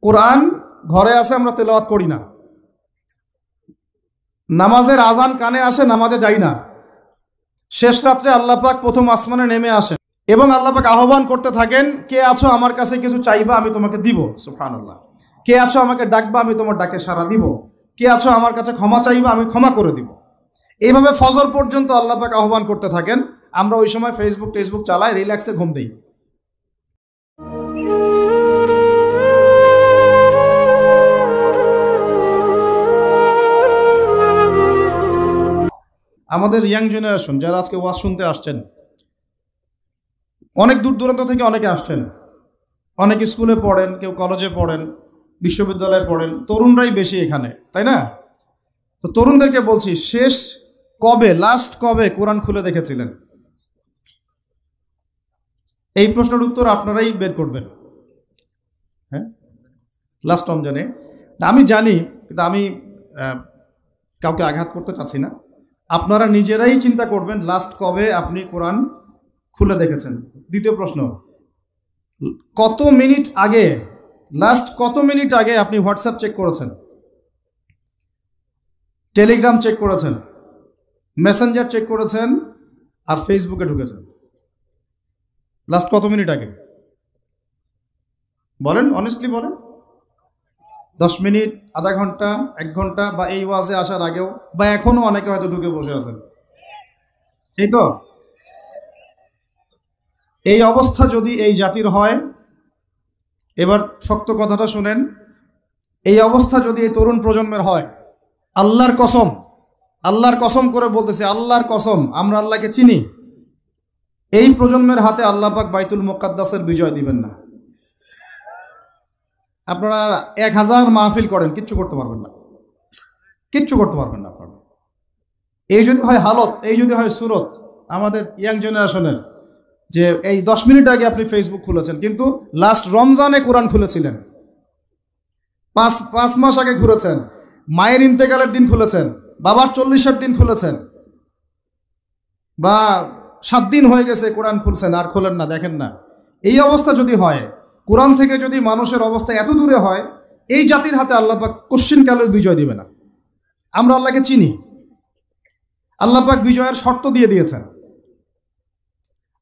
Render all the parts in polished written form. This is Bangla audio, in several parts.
কোরআন ঘরে আসে, আমরা তেলাওয়াত করি না। নামাজের আজান কানে আসে, নামাজে যাই না। শেষ রাত্রে আল্লাহ পাক প্রথম আসমানে নেমে আসেন এবং আল্লাহ পাক আহ্বান করতে থাকেন, কে আছো আমার কাছে কিছু চাইবা, আমি তোমাকে দিব। সুবহানাল্লাহ। কে আছো আমাকে ডাকবা, আমি তোমার ডাকে সাড়া দিব। কে আছো আমার কাছে ক্ষমা চাইবা, আমি ক্ষমা করে দিব। এইভাবে ফজর পর্যন্ত আল্লাহ পাক আহ্বান করতে থাকেন। আমরা ওই সময় ফেসবুক টেসবুক চালাই, রিল্যাক্সে ঘুম দিই। আমাদের ইয়াং জেনারেশন যারা আজকে ওয়াজ শুনতে আসছেন, অনেক দূর দূরান্ত থেকে অনেকে আসছেন। অনেক স্কুলে পড়েন, কেউ কলেজে পড়েন, বিশ্ববিদ্যালয়ে পড়েন। তরুণরাই বেশি এখানে, তাই না? তো তরুণদেরকে বলছি, শেষ কবে, লাস্ট কবে কোরআন খুলে দেখেছিলেন? এই প্রশ্নের উত্তর আপনারাই বের করবেন। হ্যাঁ, লাস্ট রমজানে। আমি জানি, কিন্তু আমি কাউকে আঘাত করতে চাচ্ছি না। আপনারা নিজেরাই চিন্তা করবেন লাস্ট কবে আপনি কোরআন খুলে দেখেছেন। দ্বিতীয় প্রশ্ন, কত মিনিট আগে, লাস্ট কত মিনিট আগে আপনি হোয়াটসঅ্যাপ চেক করেছেন, টেলিগ্রাম চেক করেছেন, মেসেঞ্জার চেক করেছেন, আর ফেসবুকে ঢুকেছেন? লাস্ট কত মিনিট আগে বলেন, অনেস্টলি বলেন। 10 মিনিট, আধা ঘন্টা, 1 ঘন্টা, বা এই ওয়াজে আসার আগেও, বা এখনো অনেকে হয়তো ঢুকে বসে আছেন। এই তো, এই অবস্থা যদি এই জাতির হয়, এবার শক্ত কথাটা শুনেন, এই অবস্থা যদি এই তরুণ প্রজন্মের হয়, আল্লাহর কসম, আল্লাহর কসম করে বলতেছি, আল্লাহর কসম, আমরা আল্লাহকে চিনি, এই প্রজন্মের হাতে আল্লাহ পাক বাইতুল মুকাদ্দাসের বিজয় দিবেন না। আপনারা 1000 মাহফিল করেন, কিচ্ছু করতে পারবেন না, কিচ্ছু করতে পারবেন না আপনারা। এই যদি হয় হালত, এই যদি হয় সুরত আমাদের ইয়াং জেনারেশনের, যে এই 10 মিনিট আগে আপনি ফেসবুক খুলেছেন, কিন্তু লাস্ট রমজানে কোরআন খুলেছিলেন, 5 মাস আগে খুলেছেন, মায়ের ইন্তেকালের দিন খুলেছেন, বাবার 40-এর দিন খুলেছেন, বা 7 দিন হয়ে গেছে কোরআন খুলছেন, আর খোলেন না, দেখেন না। এই অবস্থা যদি হয়, কোরআন থেকে যদি মানুষের অবস্থা এত দূরে হয়, এই জাতির হাতে আল্লাহ পাক কোশ্চিনকালেও বিজয় দিবে না। আমরা আল্লাহকে চিনি, আল্লাহ পাক বিজয়ের শর্ত দিয়ে দিয়েছেন।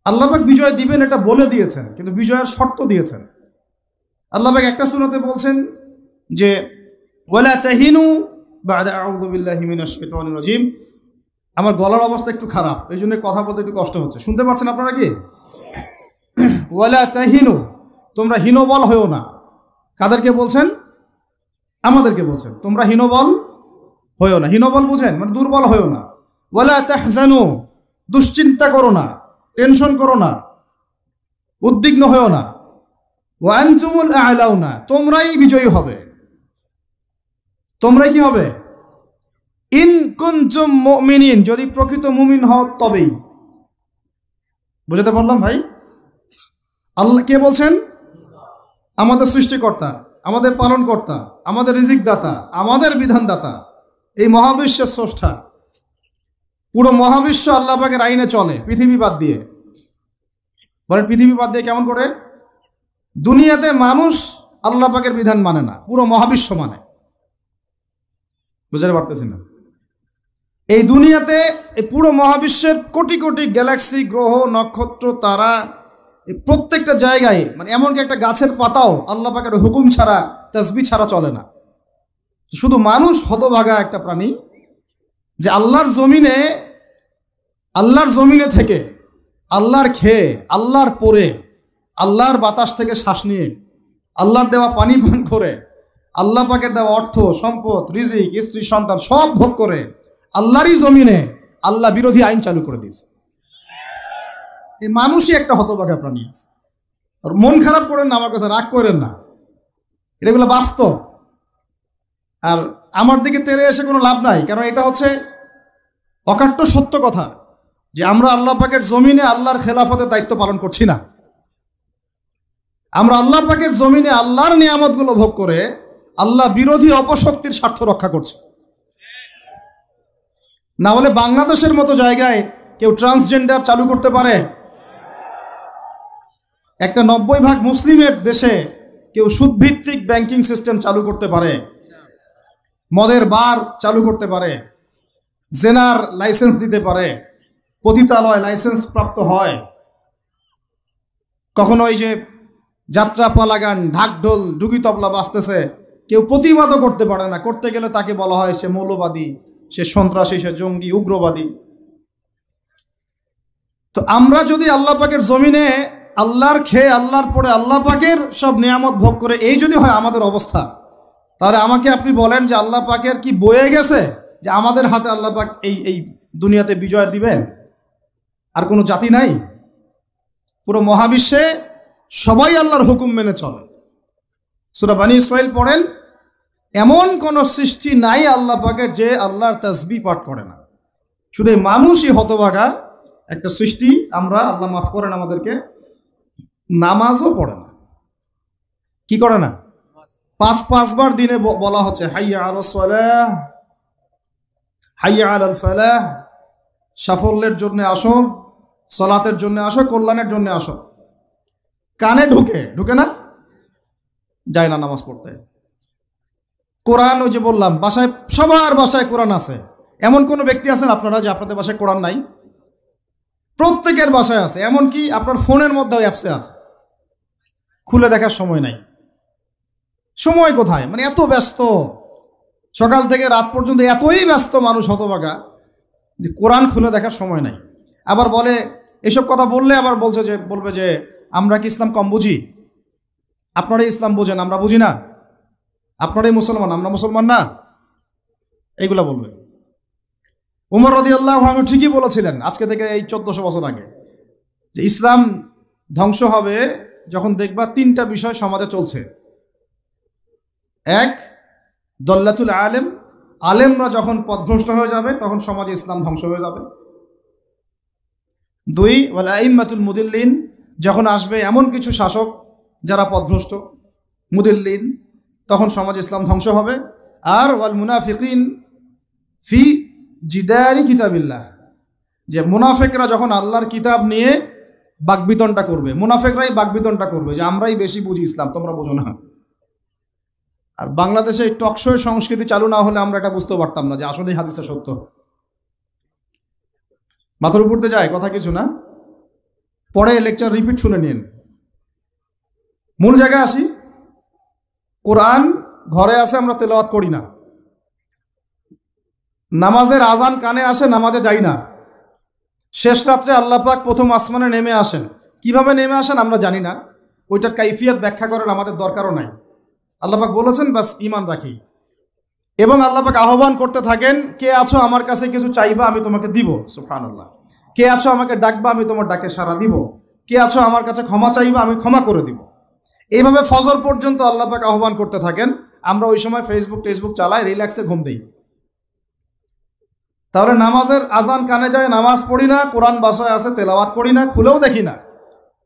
আল্লাহ পাক বিজয় দিবেন এটা বলে দিয়েছেন, কিন্তু বিজয়ের শর্ত দিয়েছেন। আল্লাহ পাক একটা সূরাতে বলছেন যে ওয়ালা তাহিনু বা'দা আউযু বিল্লাহি মিনাশ শাইতানির রাজিম। আমার গলার অবস্থা একটু খারাপ, এই জন্য কথা বলতে একটু কষ্ট হচ্ছে। শুনতে পাচ্ছেন আপনারা কি? ওয়ালা তাহিনু, তোমরা হীনবল হয়েও না। কাদেরকে বলছেন? আমাদেরকে বলছেন, তোমরা হীনবল হয়েও না। হীনবল বুঝেন, মানে দুর্বল হয়েও না। ওয়ালা তাহজানু, দুশ্চিন্তা করো না, টেনশন করো না, উদ্বিগ্ন হয়েও না। ওয়া আনতুমুল আ'লাউনা, তোমরাই বিজয়ী হবে। তোমরাই কি হবে? ইন কুনতুম মুমিনিন, যদি প্রকৃত মুমিন হও তবেই। বুঝতে পারলাম ভাই? আল্লাহ কে বলছেন? আমাদের সৃষ্টিকর্তা, আমাদের পালনকর্তা, আমাদের রিজিক দাতা, আমাদের বিধানদাতা, এই মহাবিশ্বের স্রষ্টা। পুরো মহাবিশ্ব আল্লাহ পাকের আইনে চলে, পৃথিবী বাদ দিয়ে। বলেন পৃথিবী বাদ দিয়ে কেমন করে? দুনিয়াতে মানুষ আল্লাহ পাকের বিধান মানে না, পুরো মহাবিশ্ব মানে। বুঝতে পারতেছি না? এই দুনিয়াতে, এই পুরো মহাবিশ্বের কোটি কোটি গ্যালাক্সি, গ্রহ, নক্ষত্র, তারা, এই প্রত্যেকটা জায়গায়, মানে এমনকি একটা গাছের পাতাও আল্লাহ পাকের হুকুম ছাড়া, তাসবিহ ছাড়া চলে না। শুধু মানুষ হতভাগা একটা প্রাণী, যে আল্লাহর জমিনে থেকে, আল্লাহর খেয়ে, আল্লাহর পরে, আল্লাহর বাতাস থেকে শ্বাস নিয়ে, আল্লাহর দেওয়া পানি পান করে, আল্লাহ পাকের দেওয়া অর্থ, সম্পদ, রিজিক, স্ত্রী, সন্তান সব ভোগ করে আল্লাহরই জমিনে আল্লাহ বিরোধী আইন চালু করে দিয়েছে। এই মানুষই একটা হতভাগা প্রাণী আছে। আর মন খারাপ করেন না, আমার কথা রাগ করেন না, এগুলো বাস্তব। আর আমার দিকে তেড়ে এসে কোনো লাভ নাই, কারণ এটা হচ্ছে অকাট্য সত্য কথা, যে আমরা আল্লাহ পাকের জমিনে আল্লাহর খেলাফতের দায়িত্ব পালন করছি না। আমরা আল্লাহ পাকের জমিনে আল্লাহর নিয়ামতগুলো ভোগ করে আল্লাহ বিরোধী অপশক্তির স্বার্থ রক্ষা করছে। না হলে বাংলাদেশের মতো জায়গায় কেউ ট্রান্সজেন্ডার চালু করতে পারে? একটা 90% মুসলিমের দেশে কেউ সুদভিত্তিক ব্যাংকিং সিস্টেম চালু করতে পারে, মদের বার চালু করতে পারে, জেনার লাইসেন্স দিতে পারে, পতিতালয় লাইসেন্স প্রাপ্ত হয়, কখনো ওই যে যাত্রা পালাগান ঢাকঢোল ডুগি তবলা বাজতেছে, কেউ প্রতিবাদও করতে পারে না, করতে গেলে তাকে বলা হয় সে মৌলবাদী, সে সন্ত্রাসী, সে জঙ্গি, উগ্রবাদী। তো আমরা যদি আল্লাহ পাকের জমিনে আল্লাহর খেয়ে আল্লাহর পরে আল্লাহ পাকের সব নিয়ামত ভোগ করে এই যদি হয় আমাদের অবস্থা, তাহলে আমাকে আপনি বলেন যে আল্লাহ পাকের কি বয়ে গেছে যে আমাদের হাতে আল্লাহ পাক এই দুনিয়াতে বিজয় দিবেন? আর কোনো জাতি নাই? পুরো মহাবিশ্বে সবাই আল্লাহর হুকুম মেনে চলে। সূরা বনী ইসরাঈল পড়েন, এমন কোন সৃষ্টি নাই আল্লাহ পাকের যে আল্লাহর তাসবিহ পাঠ করে না। শুধু মানুষই হতভাগা একটা সৃষ্টি, আমরা আল্লাহ মাফ করেন আমাদেরকে, নামাজও পড়ে না। কি করে না? পাঁচবার দিনে বলা হচ্ছে হাইয়া আলাস সালাহ, হাইয়া আলাল ফালাহ, সাফল্যের জন্য আসো, সালাতের জন্য আসো, কল্যাণের জন্য আসো। কানে ঢুকে না, যায় না নামাজ পড়তে। কোরআন, ওই যে বললাম বাসায়, সবার বাসায় কোরআন আছে। এমন কোন ব্যক্তি আছেন আপনারা যে আপনাদের বাসায় কোরআন নাই? প্রত্যেকের বাসায় আছে, এমনকি আপনার ফোনের মধ্যেও অ্যাপসে আছে, খুলে দেখার সময় নাই। সময় কোথায়? মানে এত ব্যস্ত, সকাল থেকে রাত পর্যন্ত এতই ব্যস্ত মানুষ হতভাগা যে কোরআন খুলে দেখার সময় নাই। আবার বলে, এসব কথা বললে আবার বলবে যে আমরা কি ইসলাম কম বুঝি? আপনারাই ইসলাম বোঝেন, আমরা বুঝি না। আপনারাই মুসলমান, আমরা মুসলমান না, এইগুলা বলবে। উমর রাদিয়াল্লাহু আনহু ঠিকই বলেছিলেন আজকে থেকে এই 1400 বছর আগে, যে ইসলাম ধ্বংস হবে যখন দেখবা তিনটা বিষয় সমাজে চলছে। এক, দল্লাতুল আলেম, আলেমরা যখন পথভ্রষ্ট হয়ে যাবে তখন সমাজে ইসলাম ধ্বংস হয়ে যাবে। দুই, ওয়াল আইম্মাতুল মুদিল্লিন, যখন আসবে এমন কিছু শাসক যারা পথভ্রষ্ট, মুদিল্লিন, তখন সমাজ ইসলাম ধ্বংস হবে। আর ওয়াল মুনাফিকিন ফি জিদারি কিতাবিল্লাহ, যে মুনাফিকরা যখন আল্লাহর কিতাব নিয়ে বাকবিতনটা করবে, মুনাফিকরাই বাকবিতনটা করবে যে আমরাই বেশি বুঝি ইসলাম, তোমরা বোঝো না। আর বাংলাদেশে টকশোর সংস্কৃতি চালু না হলে আমরা এটা বুঝতে পারতাম না যে আসলে হাদিসটা সত্য। মাথার উপরতে যায় কথা কিছু না, পরে লেকচার রিপিট শুনে নিন। মূল জায়গায় আসি। কোরআন ঘরে আসে, আমরা তেলাওয়াত করি না। নামাজের আজান কানে আসে, নামাজে যাই না। শেষ রাত্রে আল্লাহ পাক প্রথম আসমানে নেমে আসেন, কিভাবে নেমে আসেন আমরা জানি না, ওইটার কাইফিয়ত ব্যাখ্যা করার আমাদের দরকারও নাই। আল্লাহ পাক বলেছেন, বাস ঈমান রাখি। এবং আল্লাহ পাক আহ্বান করতে থাকেন, কে আছো আমার কাছে কিছু চাইবা আমি তোমাকে দিব, সুবহানাল্লাহ। কে আছো আমাকে ডাকবা আমি তোমার ডাকে সাড়া দিব, কে আছো আমার কাছে ক্ষমা চাইবা আমি ক্ষমা করে দিব। এইভাবে ফজর পর্যন্ত আল্লাহ পাক আহ্বান করতে থাকেন। আমরা ওই সময় ফেসবুক চালাই, রিল্যাক্সে ঘুম দিই। তাহলে নামাজের আজান কানে যায়, নামাজ পড়ি না, কোরআন বাসায় আছে, তেলাওয়াত করি না, খুলেও দেখি না,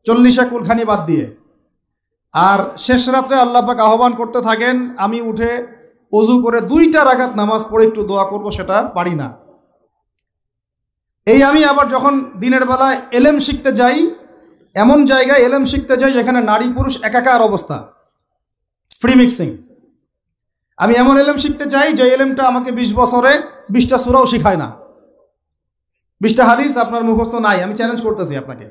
40 কুলখানি বাদ দিয়ে। আর শেষ রাত্রে আল্লাহ পাক আহ্বান করতে থাকেন, আমি উঠে ওযু করে 2টা রাকাত নামাজ পড়ে একটু দোয়া করব, সেটা পারি না। এই আমি আবার যখন দিনের বেলায় এলেম শিখতে যাই, এমন জায়গায় এলেম শিখতে যাই যেখানে নারী পুরুষ একাকার অবস্থা, ফ্রি মিক্সিং। আমি এমন এলেম শিখতে চাই যে এলেমটা আমাকে 20 বছরে 20টা সূরাও শিখায় না, 20টা হাদিস আপনার মুখস্থ নাই। আমি চ্যালেঞ্জ করতেছি আপনাকে,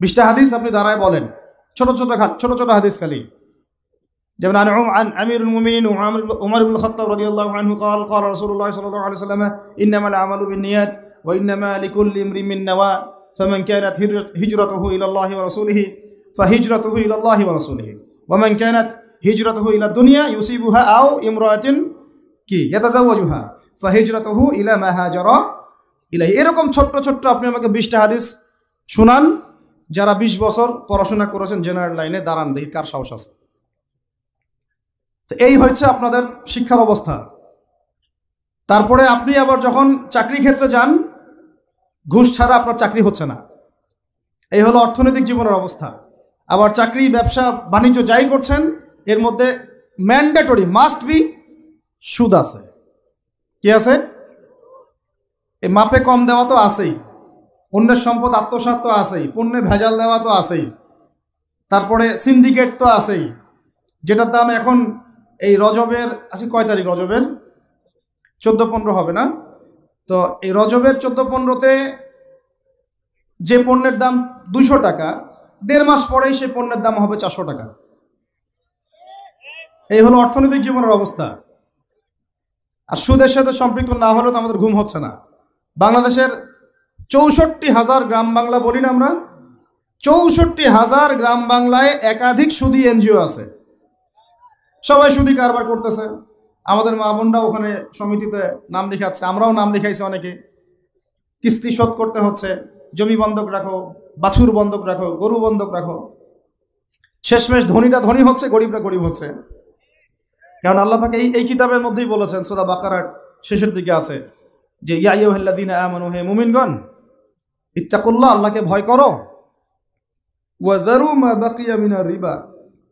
20টা হাদিস আপনি দাঁড়ায় বলেন, ছোট ছোট হাদিস খালি। যেমন আমিরুল মুমিনিন উমর ইবনে খাত্তাব রাদিয়াল্লাহু আনহু قال قال رسول الله صلى الله عليه وسلم انما الاعمال بالنيات وانما لكل امرئ ما نوى فمن كانت هجرته الى الله ورسوله فهجرته الى الله ورسوله ومن كانت هجرته الى الدنيا يصيبها او امرأة কি يتزوجها فهجرته الى ما هاجر ইলাইহি। এরকম ছোট আপনি আমাকে 20টা হাদিস শুনান, যারা 20 বছর পড়াশোনা করেছেন জেনারেল লাইনে, দাঁড়ান দেখি কার সাহস আছে। এই হচ্ছে আপনাদের শিক্ষার অবস্থা। তারপরে আপনি আবার যখন চাকরি ক্ষেত্রে যান, ঘুষ ছাড়া আপনার চাকরি হচ্ছে না। এই হলো অর্থনৈতিক জীবনের অবস্থা। আবার চাকরি, ব্যবসা, বাণিজ্য যাই করছেন, এর মধ্যে ম্যান্ডেটরি মাস্ট বি সুদ আছে। কি আছে? এই মাপে কম দেওয়া তো আছেই, অন্যের সম্পদ আত্মসাৎ তো আছেই, পণ্যে ভেজাল দেওয়া তো আছেই, তারপরে সিন্ডিকেট তো আছেই, যেটার দাম এখন এই রজবের আজকে কয় তারিখ, রজবের 14-15 হবে না? তো এই রজবের 14-15-তে যে পণ্যের দাম 200 টাকা, 1.5 মাস পরেই সেই পণ্যের দাম হবে 400 টাকা। এই হলো অর্থনৈতিক জীবনের অবস্থা। আর সুদের সাথে সম্পৃক্ত না হলে তো আমাদের ঘুম হচ্ছে না। বাংলাদেশের 64,000 গ্রাম বাংলা বলি না আমরা, 64,000 গ্রাম বাংলায় একাধিক সুদী এনজিও আছে, সবাই সুদী কারবার করতেছে। আমাদের মা বোনরা ওখানে সমিতিতে নাম লেখাচ্ছে, আমরাও নাম লেখাইছি অনেকে। কিস্তি শোধ করতে হচ্ছে, জমি বন্ধক রাখো, বাছুর বন্ধক রাখো, গরু বন্ধক রাখো। শেষমেশ ধনীরা ধনী হচ্ছে, গরিবরা গরিব হচ্ছে। কারণ আল্লাহ পাক এই কিতাবের মধ্যেই বলেছেন, সূরা বাকারার শেষের দিকে আছে যে ইয়া আইয়ুহাল্লাযীনা আমানু, হে মুমিনগণ, ইত্তাকুল্লাহ, আল্লাহকে ভয় করো, ওয়া যারু মা বাকিয়া মিনার রিবা,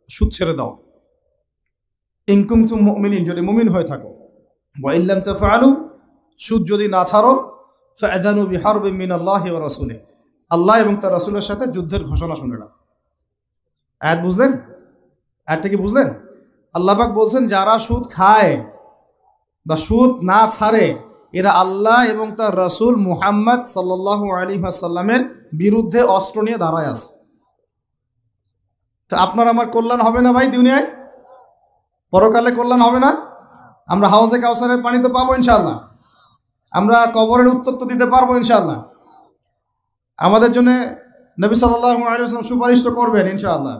সুদ ছেড়ে দাও, ইন কুনতুম মুমিনিন, যদি মুমিন হয়ে থাকো, ওয়া ইল্লাম তাফআলু, সুদ যদি না ছাড়ো, ফাআযানু বিহারবিন মিনাল্লাহি ওয়া রাসূলিহি, আল্লাহ এবং তার রাসূলের সাথে যুদ্ধের ঘোষণা শুনে নাও। আয়াত বুঝলেন? আয়াতটা কি বুঝলেন? আল্লাহ পাক বলছেন যারা সুদ খায় বা সুদ না ছাড়ে এরা আল্লাহ এবং তার রাসূল মুহাম্মদ সাল্লাল্লাহু আলাইহি ওয়াসাল্লামের বিরুদ্ধে অস্ত্র নিয়ে দাঁড়ায় আছে। তো আপনার আমার কল্যাণ হবে না ভাই দুনিয়ায়? পরকালে কল্যাণ হবে না? আমরা হাউজে কাউসারের পানি তো পাবো ইনশাআল্লাহ, আমরা কবরের উত্তর তো দিতে পারবো ইনশাআল্লাহ। আমাদের জন্য নবী সাল্লাল্লাহু আলাইহি ওয়াসাল্লাম সুপারিশ তো করবেন ইনশাআল্লাহ,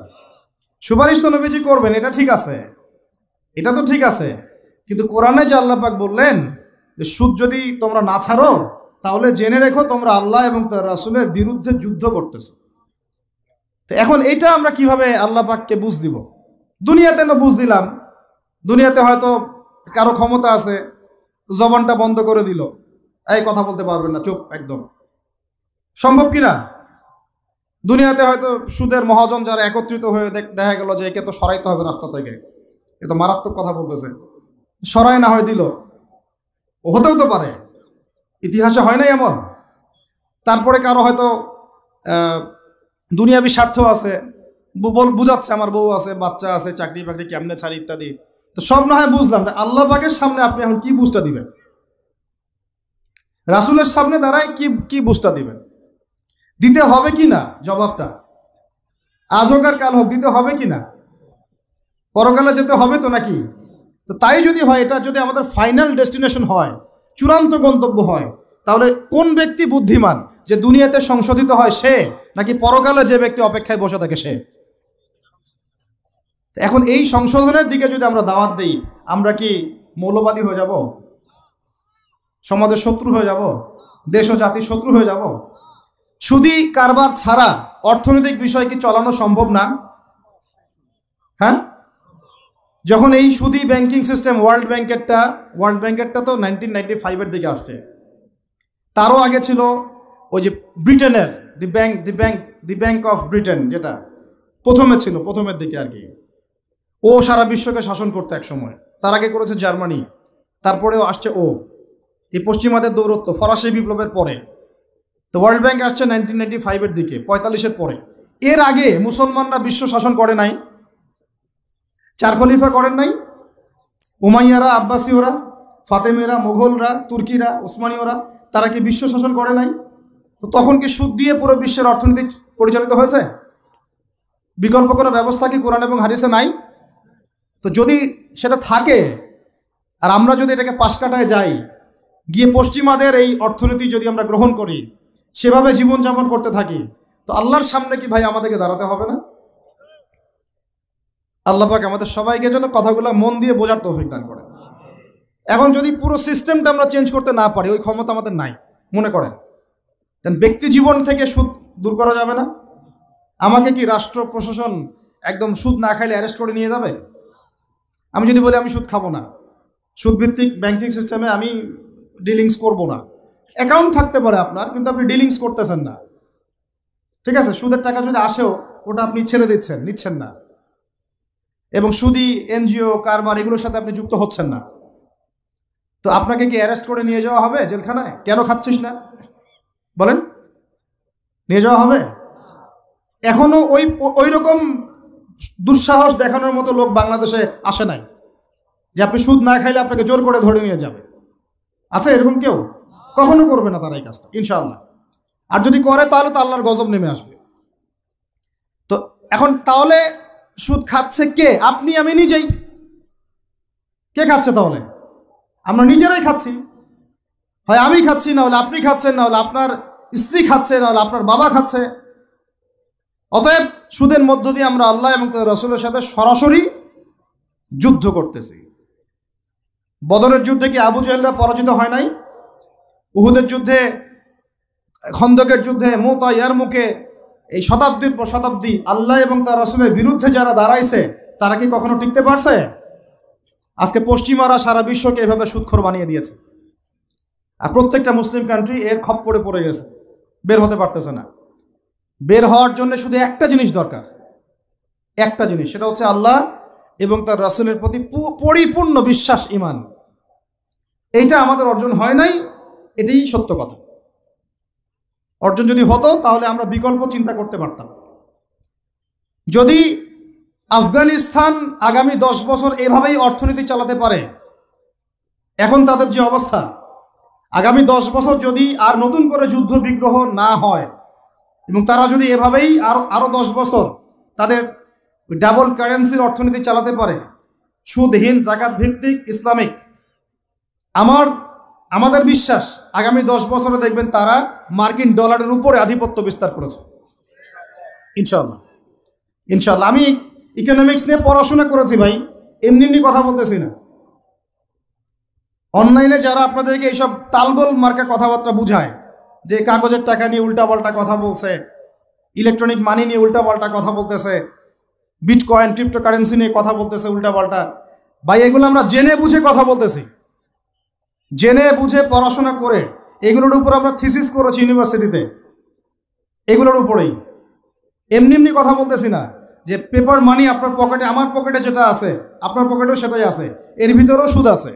সুপারিশ তো নবীজি করবেন, এটা ঠিক আছে, এটা তো ঠিক আছে। কিন্তু কোরআনে যে আল্লাহ পাক বললেন যে সুদ যদি তোমরা না ছাড়ো তাহলে জেনে রেখো তোমরা আল্লাহ এবং তার রাসূলের বিরুদ্ধে যুদ্ধ করতেছো। তো এখন এটা আমরা কিভাবে আল্লাহ পাককে বুঝ দিব? দুনিয়াতে না বুঝ দিলাম, দুনিয়াতে হয়তো কারো ক্ষমতা আছে, জবানটা বন্ধ করে দিল, এই কথা বলতে পারবেন না, চুপ একদম, সম্ভব কিনা? দুনিয়াতে হয়তো সুদের মহাজন যারা একত্রিত হয়ে দেখা গেল যে একে তো সরাইতে হবে রাস্তা থেকে, এ তো মারাত্মক কথা বলতেছে, সরাই না হয় দিল, হতেও তো পারে, ইতিহাসে হয় নাই এমন। তারপরে কারো হয়তো দুনিয়াবি স্বার্থ আছে, বুঝাচ্ছে আমার বউ আছে, বাচ্চা আছে, চাকরি বাকরি কেমনে ছাড়ি ইত্যাদি। তো সব না হয় বুঝলাম, আল্লাহ পাকের সামনে আপনি এখন কি বুঝটা দিবেন? রাসূলের সামনে দাঁড়ায় কি বুঝটা দিবেন? দিতে হবে কি না জবাবটা? আজ হোক আর কাল হোক দিতে হবে কি না? পরকালে যেতে হবে তো নাকি? তো তাই যদি হয়, এটা যদি আমাদের ফাইনাল ডেস্টিনেশন হয়, চূড়ান্ত গন্তব্য হয়, তাহলে কোন ব্যক্তি বুদ্ধিমান, যে দুনিয়াতে সংশোধিত হয় সে, নাকি পরকালে যে ব্যক্তি অপেক্ষায় বসে থাকে সে? এখন এই সংশোধনের দিকে যদি আমরা দাওয়াত দিই, আমরা কি মৌলবাদী হয়ে যাব? সমাজের শত্রু হয়ে যাব? দেশ ও জাতির শত্রু হয়ে যাব? সুদী কারবার ছাড়া অর্থনৈতিক বিষয় কি চালানো সম্ভব না? হ্যাঁ, যখন এই সুদী ব্যাংকিং সিস্টেম, ওয়ার্ল্ড ব্যাংকেরটা তো 1995-এর দিকে আসছে, তারও আগে ছিল ওই যে ব্রিটেনের দি ব্যাংক অফ ব্রিটেন, যেটা প্রথমে ছিল, প্রথমের দিকে আর কি। ও সারা বিশ্বকে শাসন করতে এক সময়, তার আগে করেছে জার্মানি, তারপরেও আসছে ও, এই পশ্চিমাদের দৌরত্ব ফরাসি বিপ্লবের পরে। তো ওয়ার্ল্ড ব্যাংক আসছে 1995-এর দিকে, 45-এর পরে। এর আগে মুসলমানরা বিশ্ব শাসন করে নাই, 4 খলিফা করেন নাই, উমাইয়ারা, আব্বাসীয়রা, ফাতেমেরা, মোগলরা, তুর্কিরা, ওসমানীয়রা, তারা কি বিশ্ব শাসন করে নাই? তো তখন কি সুদ দিয়ে পুরো বিশ্বের অর্থনীতি পরিচালিত হয়েছে? বিকল্প কোনো ব্যবস্থা কি কোরআন এবং হাদিসে নাই? তো যদি সেটা থাকে, আর আমরা যদি এটাকে পাশ কাটায় যাই, গিয়ে পশ্চিমাদের এই অর্থনীতি যদি আমরা গ্রহণ করি, সেভাবে জীবনযাপন করতে থাকি, তো আল্লাহর সামনে কি ভাই আমাদেরকে দাঁড়াতে হবে না? আল্লাহ পাক আমাদের সবাইকে যেন কথাগুলো মন দিয়ে বোঝার তৌফিক দান করে। এখন যদি পুরো সিস্টেমটা আমরা চেঞ্জ করতে না পারি, ওই ক্ষমতা আমাদের নাই মনে করেন, দেন ব্যক্তি জীবন থেকে সুদ দূর করা যাবে না? আমাকে কি রাষ্ট্র প্রশাসন একদম সুদ না খাইলে অ্যারেস্ট করে নিয়ে যাবে? আমি যদি বলি আমি সুদ খাবো না, সুদ ভিত্তিক ব্যাংকিং সিস্টেমে আমি ডিলিংস করব না, অ্যাকাউন্ট থাকতে পারে আপনার, কিন্তু আপনি ডিলিংস করতেছেন না, ঠিক আছে? সুদের টাকা যদি আসেও ওটা আপনি ছেড়ে নিচ্ছেন না, এবং সুদী এনজিও কারবার এগুলোর সাথে আপনি যুক্ত হচ্ছেন না, তো আপনাকে কি অ্যারেস্ট করে নিয়ে যাওয়া হবে জেলখানায়? কেন খাচ্ছিস না বলেন, নিয়ে যাওয়া হবে? এখনো ওই রকম দুঃসাহস দেখানোর মতো লোক বাংলাদেশে আসে নাই যে আপনি সুদ না খাইলে আপনাকে জোর করে ধরে নিয়ে যাবে। আছে এরকম কেউ? কখনো করবে না তারা এই কাজটা ইনশাআল্লাহ। আর যদি করে তাহলে তো আল্লাহর গজব নেমে আসবে। তো এখন তাহলে সুদ খাচ্ছে কে? আপনি আমি নিজেই। কে খাচ্ছে তাহলে? আমরা নিজেরাই খাচ্ছি। হয় আমি খাচ্ছি, না হলে আপনি খাচ্ছেন, না হলে আপনার স্ত্রী খাচ্ছে, না হলে আপনার বাবা খাচ্ছে। অতএব সুদের মধ্য দিয়ে আমরা আল্লাহ এবং তার রাসূলের সাথে সরাসরি যুদ্ধ করতেছি। বদরের যুদ্ধে কি আবু জাহেলরা পরাজিত হয় নাই? উহুদের যুদ্ধে, খন্দকের যুদ্ধে, মুতা, ইয়ারমুকে, এই শতাব্দীর পর শতাব্দী আল্লাহ এবং তার রাসূলের বিরুদ্ধে যারা দাঁড়াইছে তারা কি কখনো টিকতে পারছে? আজকে পশ্চিমারা সারা বিশ্বকে এভাবে সুদখোর বানিয়ে দিয়েছে। আর প্রত্যেকটা মুসলিম কান্ট্রি এর খপ্পরে পড়ে গেছে, বের হতে পারতেছে না। বের হওয়ার জন্য শুধু একটা জিনিস দরকার, একটা জিনিস, সেটা হচ্ছে আল্লাহ এবং তার রাসূলের প্রতি পরিপূর্ণ বিশ্বাস, ঈমান। এইটা আমাদের অর্জন হয় নাই, এটাই সত্য কথা। অর্জন যদি হতো তাহলে আমরা বিকল্প চিন্তা করতে পারতাম। যদি আফগানিস্তান আগামী 10 বছর এভাবেই অর্থনীতি চালাতে পারে, এখন তাদের যে অবস্থা, আগামী 10 বছর যদি আর নতুন করে যুদ্ধ বিগ্রহ না হয় এবং তারা যদি এভাবেই আরো 10 বছর তাদের ডাবল কারেন্সির অর্থনীতি চালাতে পারে, সুদহীন, জাকাত ভিত্তিক, ইসলামিক, আমাদের বিশ্বাস আগামী 10 বছরে দেখবেন তারা মার্কিন ডলারের উপরে আধিপত্য বিস্তার করেছে ইনশাআল্লাহ। ইনশাআল্লাহ। আমি ইকোনমিক্স নিয়ে পড়াশোনা করেছি ভাই, এমনি এমনি কথা বলতেছি না। অনলাইনে যারা আপনাদেরকে এইসব তালগোল মার্কা কথাবার্তা বুঝায়, যে কাগজের টাকা নিয়ে উল্টাপাল্টা কথা বলছে, ইলেকট্রনিক মানি নিয়ে উল্টাপাল্টা কথা বলতেছে, বিটকয়েন, ক্রিপ্টোকারেন্সি নিয়ে কথা বলতেছে উল্টাপাল্টা, ভাই এগুলো আমরা জেনে বুঝে কথা বলতেছি, জেনে বুঝে পড়াশোনা করে এগুলোর উপর আমরা থিসিস করেছি ইউনিভার্সিটিতে, এগুলোর উপরেই। এমনি এমনি কথা বলতেছি না যে পেপার মানি আপনার পকেটে, আমার পকেটে যেটা আছে আপনার পকেটেও সেটাই আছে, এর ভিতরেও সুদ আছে।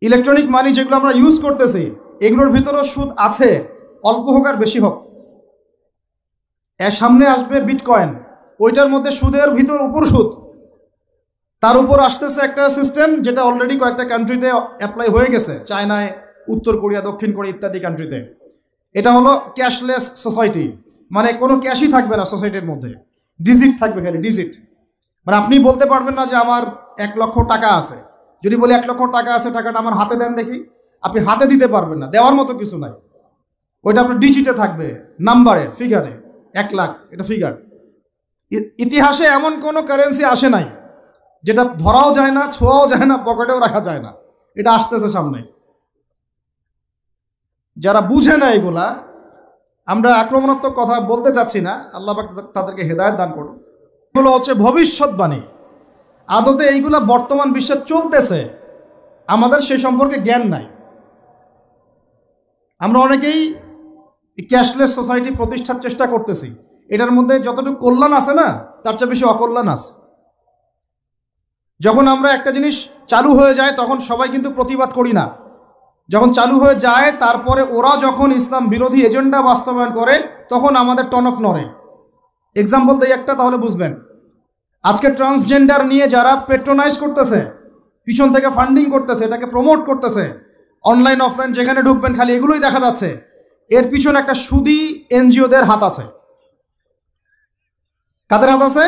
ইলেকট্রনিক মানি যেগুলো আমরা ইউজ করতেছি এগুলোর ভিতরেও সুদ আছে, অল্প হোক আর বেশি হোক। এর সামনে আসবে বিটকয়েন, ওইটার মধ্যে সুদের ভিতর উপর সুদ, তার উপর আসতেছে একটা সিস্টেম যেটা অলরেডি কয়েকটা কান্ট্রিতে অ্যাপ্লাই হয়ে গেছে, চায়নায়, উত্তর কোরিয়া, দক্ষিণ কোরিয়া ইত্যাদি কান্ট্রিতে। এটা হলো ক্যাশলেস সোসাইটি, মানে কোনো ক্যাশই থাকবে না সোসাইটির মধ্যে, ডিজিট থাকবে, খালি ডিজিট। মানে আপনি বলতে পারবেন না যে আমার 1 লক্ষ টাকা আছে, যদি বলি 1 লক্ষ টাকা আছে, টাকাটা আমার হাতে দেন দেখি, আপনি হাতে দিতে পারবেন না, দেওয়ার মতো কিছু নাই। ওইটা আপনার ডিজিটে থাকবে, নাম্বারে, ফিগারে, 1 লাখ, এটা ফিগার। ইতিহাসে এমন কোনো কারেন্সি আসে নাই যেটা ধরাও যায় না, ছোঁয়াও যায় না, পকেটেও রাখা যায় না। এটা আসতেছে সামনে। যারা বুঝে না এগুলা, আমরা আক্রমণাত্মক কথা বলতে চাচ্ছি না, আল্লাহ পাক তাদেরকে হেদায়েত দান করুন। এগুলো হচ্ছে ভবিষ্যৎবাণী, আদতে এইগুলা বর্তমান বিশ্বে চলতেছে, আমাদের সে সম্পর্কে জ্ঞান নাই। আমরা অনেকেই ক্যাশলেস সোসাইটি প্রতিষ্ঠার চেষ্টা করতেছি, এটার মধ্যে যতটুকু কল্যাণ আছে না তার চেয়ে বেশি অকল্যাণ আছে। যখন আমরা একটা জিনিস চালু হয়ে যায় তখন সবাই কিন্তু প্রতিবাদ করি না, যখন চালু হয়ে যায় তারপরে ওরা যখন ইসলাম বিরোধী এজেন্ডা বাস্তবায়ন করে তখন আমাদের টনক নড়ে। এক্সাম্পল দেই একটা, তাহলে বুঝবেন। আজকে ট্রান্সজেন্ডার নিয়ে যারা পেট্রোনাইজ করতেছে, পিছন থেকে ফান্ডিং করতেছে, এটাকে প্রমোট করতেছে, অনলাইন অফলাইন যেখানে ঢুকবেন খালি এগুলোই দেখা যাচ্ছে, এর পিছনে একটা সুদী এনজিওদের হাত আছে। কাদের হাত আছে?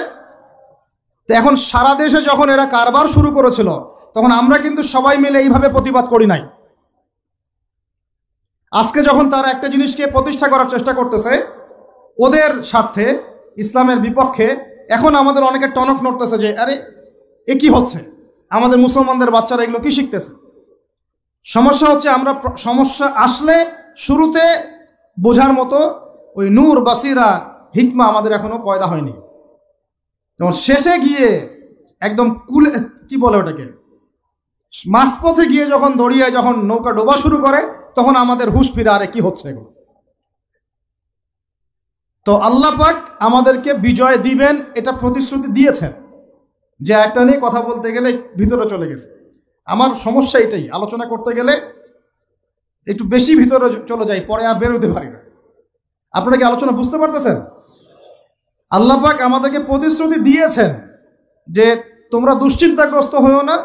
তো এখন সারা দেশে যখন এরা কারবার শুরু করেছিল তখন আমরা কিন্তু সবাই মিলে এইভাবে প্রতিবাদ করি নাই। আজকে যখন তারা একটা জিনিসকে প্রতিষ্ঠা করার চেষ্টা করতেছে ওদের স্বার্থে, ইসলামের বিপক্ষে, এখন আমাদের অনেকে টনক নড়তেছে যে আরে এ কি হচ্ছে, আমাদের মুসলমানদের বাচ্চারা এগুলো কি শিখতেছে। সমস্যা হচ্ছে আমরা সমস্যা আসলে শুরুতে বোঝার মতো ওই নূর, বাসিরা, হিকমা আমাদের এখনো পয়দা হয়নি। যেমন শেষে গিয়ে একদম কুলে, কি বলে ওটাকে, মাঝপথে গিয়ে যখন দড়িয়ে যখন নৌকা ডোবা শুরু করে তখন আমাদের হুঁশ ফিরে, আরে কি হচ্ছে এগুলো। তো আল্লাহ পাক আমাদেরকে বিজয় দিবেন এটা প্রতিশ্রুতি দিয়েছেন, যে একটা নিয়ে কথা বলতে গেলে ভিতরে চলে গেছে। আমার সমস্যা এটাই, আলোচনা করতে গেলে একটু বেশি ভিতরে চলে যাই, পরে আর বেরোতে পারি না। আপনারা কি আলোচনা বুঝতে পারতেছেন? আল্লাহ পাক আমাদেরকে প্রতিশ্রুতি দিয়েছেন যে তোমরা দুশ্চিন্তাগ্রস্ত হয়েও না,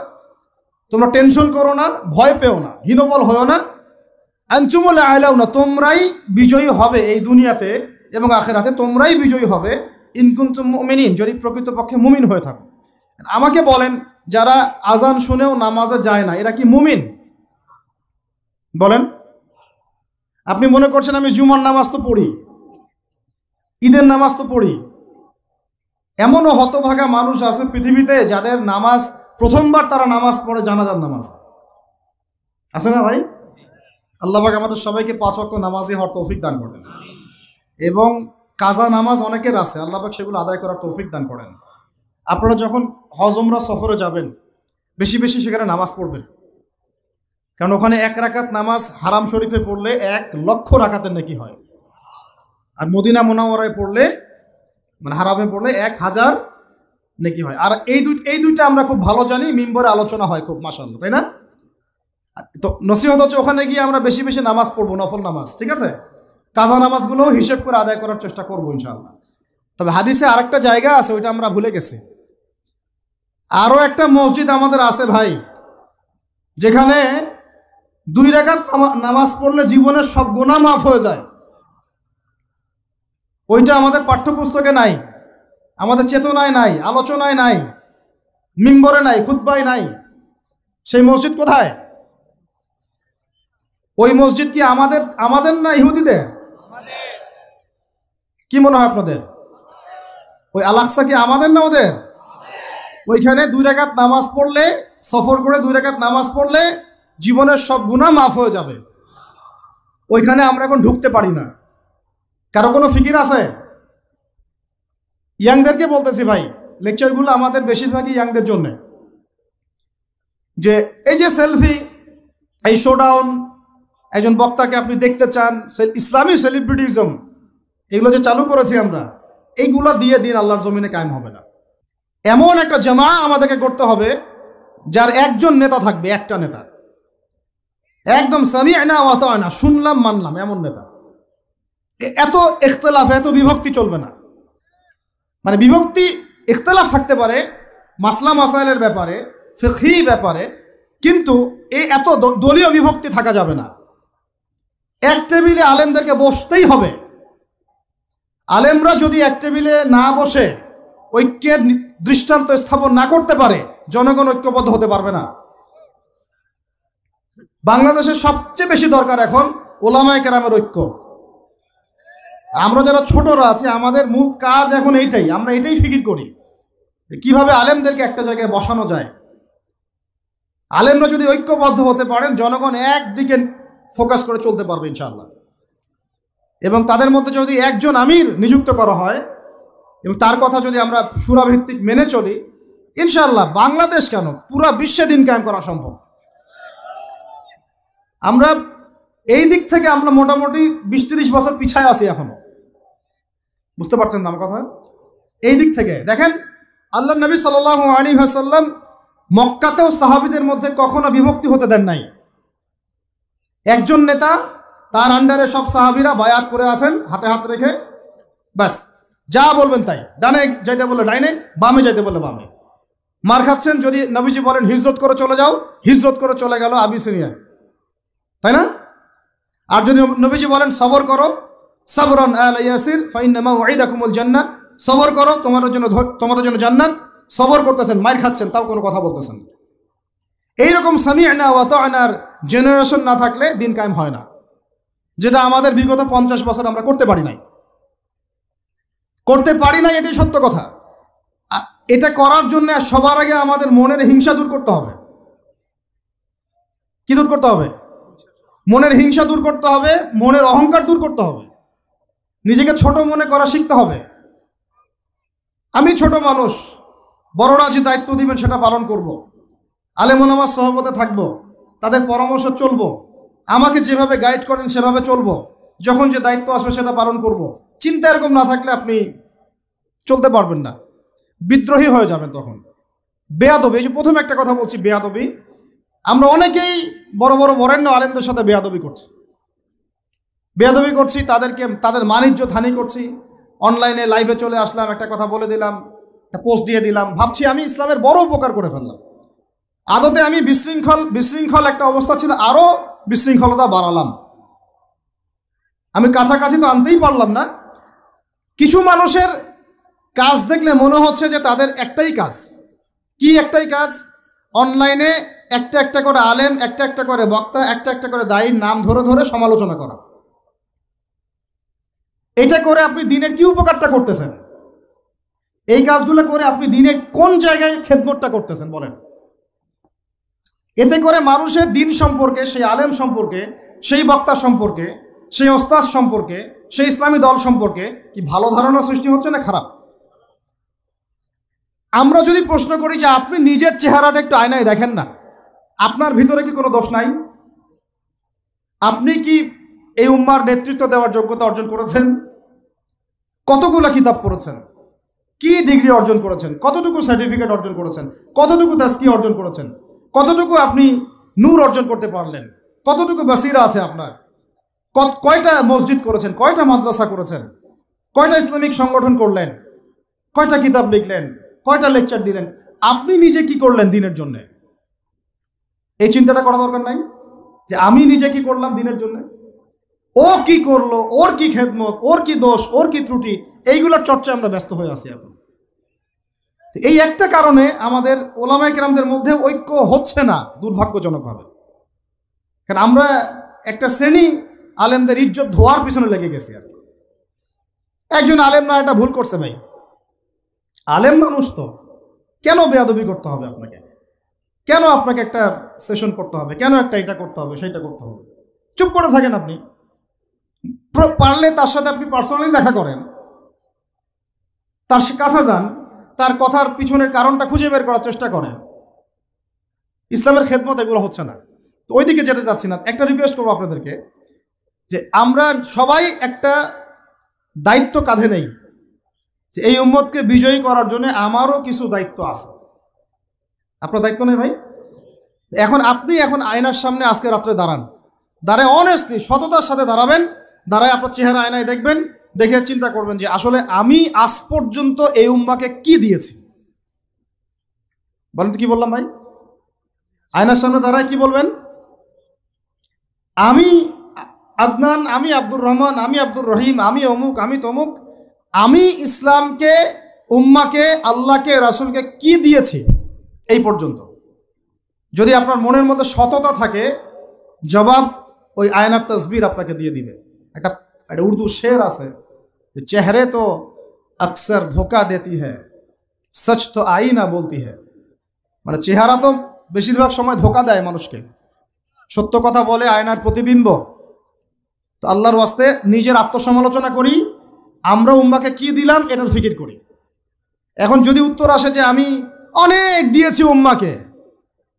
তোমরা টেনশন করো না, ভয় পেও না, হীনবল হয়েও না, আনতুমুল আ'লাউনা, তোমরাই বিজয়ী হবে এই দুনিয়াতে এবং আখিরাতে, তোমরাই বিজয়ী হবে ইন কুনতুম মুমিনিন, যদি প্রকৃতপক্ষে মুমিন হয়ে থাকো। আমাকে বলেন, যারা আজান শুনেও নামাজে যায় না এরা কি মুমিন? বলেন। আপনি মনে করছেন আমি জুমার নামাজ তো পড়ি, ঈদের নামাজ তো পড়ি। এমনও হতভাগা মানুষ আছে পৃথিবীতে যাদের নামাজ প্রথমবার তারা নামাজ পড়ে জানাজার নামাজ। আছে না ভাই? আল্লাহ পাক আমাদের সবাইকে 5 ওয়াক্ত নামাজি হওয়ার তৌফিক দান করেন, এবং কাজা নামাজ অনেকের আছে, আল্লাহ পাক সেগুলো আদায় করার তৌফিক দান করেন। আপনারা যখন হজ উমরা সফরে যাবেন বেশি বেশি সেখানে নামাজ পড়বেন, কারণ ওখানে 1 রাকাত নামাজ হারাম শরীফে পড়লে 1 লক্ষ রাকাতের নেকি হয়, আর মদিনা মুনাওয়ারায় পড়লে মানে হারামে পড়লে 1000 নেকি হয়। আর এই দুইটা আমরা খুব ভালো জানি, মিম্বরে আলোচনা হয় খুব, মাশাআল্লাহ, তাই না? তো নসিহত হচ্ছে ওখানে গিয়ে আমরা বেশি বেশি নামাজ পড়বো, নফল নামাজ, ঠিক আছে? কাজা নামাজগুলো হিসেব করে আদায় করার চেষ্টা করবো ইনশাআল্লাহ। তবে হাদিসে আরেকটা জায়গা আছে, ওইটা আমরা ভুলে গেছি। আরও একটা মসজিদ আমাদের আছে ভাই, যেখানে 2 রাকাত নামাজ পড়লে জীবনের সব গুনাহ মাফ হয়ে যায়। ওইটা আমাদের পাঠ্যপুস্তকে নাই, আমাদের চেতনায় নাই, আলোচনায় নাই, মিম্বরে নাই, খুতবায় নাই। সেই মসজিদ কোথায়? ওই মসজিদ কি আমাদের না ইহুদিদের? কি মনে হয় আপনাদের? ওই আল-আকসা কি আমাদের না ওদের? ওইখানে 2 রাকাত নামাজ পড়লে, সফর করে 2 রাকাত নামাজ পড়লে জীবনের সব গুনাহ মাফ হয়ে যাবে। ওইখানে আমরা এখন ঢুকতে পারি না। কারো কোনো ফিকির আছে? ইয়াংদেরকে বলতেছি ভাই, লেকচারগুলো আমাদের বেশিরভাগই ইয়াংদের জন্য। যে এই যে সেলফি, এই শোডাউন, একজন বক্তাকে আপনি দেখতে চান, ইসলামী সেলিব্রিটিজম, এগুলো যে চালু করেছি আমরা, এইগুলো দিয়ে দিন আল্লাহর জমিনে কায়েম হবে না। এমন একটা জামা আমাদেরকে করতে হবে যার একজন নেতা থাকবে, একটা নেতা, একদম সামি'না ওয়া আতা'না, শুনলাম মানলাম, এমন নেতা। এত ইখতিলাফ, এত বিভক্তি চলবে না। মানে বিভক্তি ইখতিলাফ থাকতে পারে মাসলা মাসাইলের ব্যাপারে, ফিকহি ব্যাপারে, কিন্তু এত দলীয় বিভক্তি থাকা যাবে না। এক টেবিলে আলেমদেরকে বসতেই হবে। আলেমরা যদি এক টেবিলে না বসে ঐক্যের দৃষ্টান্ত স্থাপন না করতে পারে, জনগণ ঐক্যবদ্ধ হতে পারবে না। বাংলাদেশের সবচেয়ে বেশি দরকার এখন ওলামায়ে কেরামের ঐক্য। আমরা যারা ছোটরা আছি, আমাদের মূল কাজ এখন এইটাই, আমরা এটাই ফিকির করি কিভাবে আলেমদেরকে একটা জায়গায় বসানো যায়। আলেমরা যদি ঐক্যবদ্ধ হতে পারেন, জনগণ একদিকে ফোকাস করে চলতে পারবে ইনশাআল্লাহ। এবং তাদের মধ্যে যদি একজন আমির নিযুক্ত করা হয় এবং তার কথা যদি আমরা সুরাভিত্তিক মেনে চলি, ইনশাআল্লাহ বাংলাদেশ কেন, পুরা বিশ্বে দিন কায়েম করা সম্ভব। আমরা এই দিক থেকে আমরা মোটামুটি 20-30 বছর পিছায় আছি এখনো, বুঝতে পারছেন না আমার কথা? এই দিক থেকে দেখেন, আল্লাহ নবী সাল্লাল্লাহু আলাইহি ওয়াসাল্লাম মক্কাতেও সাহাবীদের মধ্যে কখনো বিভক্তি হতে দেন নাই। একজন নেতা, তার আন্ডারে সব সাহাবীরা বায়াত করে আছেন হাতে হাত রেখে, ব্যাস যা বলবেন তাই। ডানে যাইতে বলে ডাইনে, বামে যাইতে বলে বামে। মার খাচ্ছেন, যদি নবীজি বলেন হিজরত করে চলে যাও, হিজরত করে চলে গেল আবিসিনিয়ায়, তাই না? আর যদি নবীজি বলেন সবর করো, সাবরান আলা ইয়াসির ফাইন্না মাউইদাকুমুল জান্নাহ, সবর করো তোমাদের জন্য জান্নাত, সবর করতেছেন, মার খাচ্ছেন, তাও কোনো কথা বলতেছেন। এইরকম সামি'না ওয়া আতা'নার জেনারেশন না থাকলে দিন কায়েম হয় না, যেটা আমাদের বিগত 50 বছর আমরা করতে পারি নাই। এটাই সত্য কথা। এটা করার জন্য সবার আগে আমাদের মনের হিংসা দূর করতে হবে। কি দূর করতে হবে? মনের হিংসা দূর করতে হবে, মনের অহংকার দূর করতে হবে, নিজেকে ছোট মনে করা শিখতে হবে। আমি ছোট মানুষ, বড়রা যে দায়িত্ব দিবেন সেটা পালন করব, আলেম ওলামার সহবতে থাকবো, তাদের পরামর্শ চলবো, আমাকে যেভাবে গাইড করেন সেভাবে চলবো, যখন যে দায়িত্ব আসবে সেটা পালন করব। চিন্তা এরকম না থাকলে আপনি চলতে পারবেন না, বিদ্রোহী হয়ে যাবেন তখন। বেয়াদবি, এই যে প্রথম একটা কথা বলছি, বেয়াদবি। আমরা অনেকেই বড় বড় বরেণ্য আলেমদের সাথে বেয়াদবি করছি। বেয়াদবি করছি, তাদের মানিজ্যত হানি করছি। অনলাইনে লাইভে চলে আসলাম, একটা কথা বলে দিলাম, একটা পোস্ট দিয়ে দিলাম, ভাবছি আমি ইসলামের বড় উপকার করে ফেললাম। আদতে আমি বিশৃঙ্খল একটা অবস্থা ছিল, আরো বিশৃঙ্খলতা বাড়ালাম। আমি কাছাকাছি তো আনতেই পারলাম না। কিছু মানুষের কাজ দেখলে মনে হচ্ছে যে তাদের একটাই কাজ। কি একটাই কাজ? অনলাইনে একটা একটা করে আলেম, একটা একটা করে বক্তা, একটা একটা করে দায়ীর নাম ধরে ধরে সমালোচনা করা। এটা করে আপনি দিনের কি উপকারটা করতেছেন? এই কাজগুলো করে আপনি দিনের কোন জায়গায় খেদমতটা করতেছেন বলেন? এতে করে মানুষের দিন সম্পর্কে, সেই আলেম সম্পর্কে, সেই বক্তা সম্পর্কে, সেই ওস্তাদ সম্পর্কে, সেই ইসলামী দল সম্পর্কে কি ভালো ধারণা সৃষ্টি হচ্ছে না খারাপ? আমরা যদি প্রশ্ন করি যে আপনি নিজের চেহারাটা একটু আয়নায় দেখেন না, আপনার ভিতরে কি কোনো দোষ নাই? আপনি কি এই উম্মার নেতৃত্ব দেওয়ার যোগ্যতা অর্জন করেছেন? কতগুলো কিতাব পড়েছেন? কি ডিগ্রি অর্জন করেছেন? কতটুকু সার্টিফিকেট অর্জন করেছেন? কতটুকু তাজকিয়া অর্জন করেছেন? কতটুকু আপনি নূর অর্জন করতে পারলেন? কতটুকু বাসিরা আছে আপনার? কয়টা মসজিদ করেছেন? কয়টা মাদ্রাসা করেছেন? কয়টা ইসলামিক সংগঠন করলেন? কয়টা কিতাব লিখলেন? কয়টা লেকচার দিলেন? আপনি নিজে কি করলেন দিনের জন্য? এই চিন্তাটা করা দরকার নাই যে আমি নিজে কি করলাম দিনের জন্য? ও কি করলো, ওর কি খেদমত, ওর কি দোষ, ওর কি ত্রুটি, এইগুলোর চর্চা আমরা ব্যস্ত হয়ে আছি এখন। এই একটা কারণে আমাদের ওলামায়ে কেরামদের মধ্যে ঐক্য হচ্ছে না, দুর্ভাগ্যজনকভাবে। কারণ আমরা একটা শ্রেণী আলেমদের ইজ্জত ধোয়ার পিছনে লেগে গেছি। আর একজন আলেম না এটা ভুল করছে ভাই, আলেম মানুষ তো, কেন বেয়াদবি করতে হবে আপনাকে? কেন আপনাকে একটা সেশন করতে হবে? কেন একটা এটা করতে হবে, সেটা করতে হবে? চুপ করে থাকেন। আপনি পারলে তার সাথে আপনি পার্সোনালি দেখা করেন, তার কাছে যান, তার কথার পিছনের কারণটা খুঁজে বের করার চেষ্টা করেন। ইসলামের খেদমত এগুলো হচ্ছে না, তো ওইদিকে যেতে যাচ্ছি না। একটা রিকোয়েস্ট করবো আপনাদেরকে যে আমরা সবাই একটা দায়িত্ব কাঁধে নেই, যে এই উম্মতকে বিজয়ী করার জন্য আমারও কিছু দায়িত্ব আছে। আপনার দায়িত্ব নেই ভাই? আপনি আয়নার সামনে আজকে রাত্রে দাঁড়ায় অনেস্টলি সততার সাথে দাঁড়াবেন। দাঁড়ায় আপনার চেহারা আয়নায় দেখবেন, দেখে চিন্তা করবেন যে আসলে আমি আজ পর্যন্ত এই উম্মাকে কি দিয়েছি। বলেন তো কি বললাম ভাই? আয়নার সামনে দাঁড়ায় কি বলবেন? আমি আদনান, আমি আব্দুর রহমান, আমি আব্দুর রহিম, আমি অমুক, আমি তমুক, আমি ইসলামকে, উম্মাকে, আল্লাহকে, রাসূলকে কি দিয়েছি এই পর্যন্ত। যদি আপনার মনের মধ্যে সততা থাকে, জবাব ওই আয়নার তসবির আপনাকে দিয়ে দিবে। একটা উর্দু শের আছে যে চেহারে তো আকসর ধোকা দেতি হ্যায়, সচ তো আইনা বলতি হ্যায়। মানে চেহারা তো বেশিরভাগ সময় ধোকা দেয় মানুষকে, সত্য কথা বলে আয়নার প্রতিবিম্ব। তো আল্লাহর ওয়াস্তে নিজের আত্মসমালোচনা করি, আমরা উম্মাকে কি দিলাম এটার ফিকির করি। এখন যদি উত্তর আসে যে আমি অনেক দিয়েছি উম্মাকে,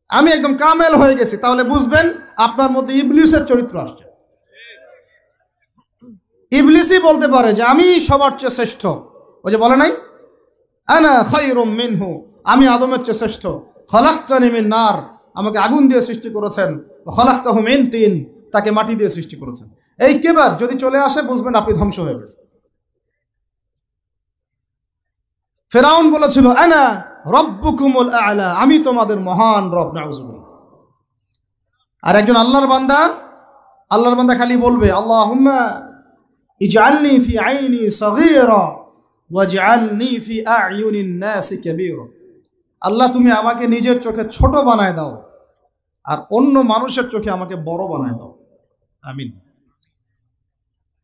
আমি একদম কামেল হয়ে গেছি, তাহলে বুঝবেন আপনার মধ্যে ইবলিসের চরিত্র আসছে। ইবলিসই বলতে পারে যে আমি সবার চেয়ে শ্রেষ্ঠ। ওই যে বলে নাই, আনা খায়রুম মিনহু, আমি আদমের চেয়ে শ্রেষ্ঠ। খলাকতানি মিন নার, আমাকে আগুন দিয়ে সৃষ্টি করেছেন। খলাকতাহু মিন তিন, তাকে মাটি দিয়ে সৃষ্টি করেছেন। এই কেবার যদি চলে আসে বুঝবেন আপনি ধ্বংস হয়ে গেছে। ফেরাউন বলেছিল আনা রব্বুকুমুল আ'লা, আমি তোমাদের মহান রব। নাউযুবিল্লাহ। আর একজন আল্লাহর বান্দা খালি বলবে আল্লাহুম্মা ইজআলনি ফি আইনি সগীরা ওয়াজআলনি ফি আ'য়ুনিন নাসি কাবীরা। আল্লাহ তুমি আমাকে নিজের চোখে ছোট বানায় দাও আর অন্য মানুষের চোখে আমাকে বড় বানায় দাও। আমিন।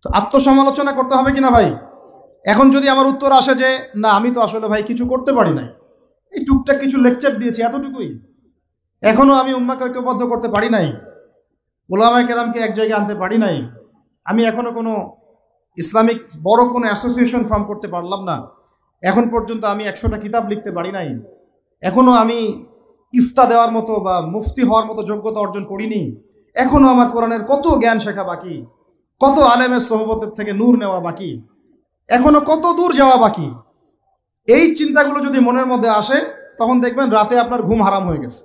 তো আত্মসমালোচনা করতে হবে কিনা ভাই? এখন যদি আমার উত্তর আসে যে না আমি তো আসলে ভাই কিছু করতে পারি নাই, এই টুকটাক কিছু লেকচার দিয়েছি এতটুকুই, এখনো আমি উম্মাকে ঐক্যবদ্ধ করতে পারি নাই, ওলামায়ে কেরামকে এক জায়গায় আনতে পারি নাই, আমি এখনো কোনো ইসলামিক বড় কোনো অ্যাসোসিয়েশন ফর্ম করতে পারলাম না, এখন পর্যন্ত আমি 100টা কিতাব লিখতে পারি নাই, এখনো আমি ইফতা দেওয়ার মতো বা মুফতি হওয়ার মতো যোগ্যতা অর্জন করিনি, এখনো আমার কোরআনের কত জ্ঞান শেখা বাকি, কত আলেমের সোহবতের থেকে নূর নেওয়া বাকি, এখনো কত দূর যাওয়া বাকি। এই চিন্তাগুলো যদি মনের মধ্যে আসে তখন দেখবেন রাতে আপনার ঘুম হারাম হয়ে গেছে।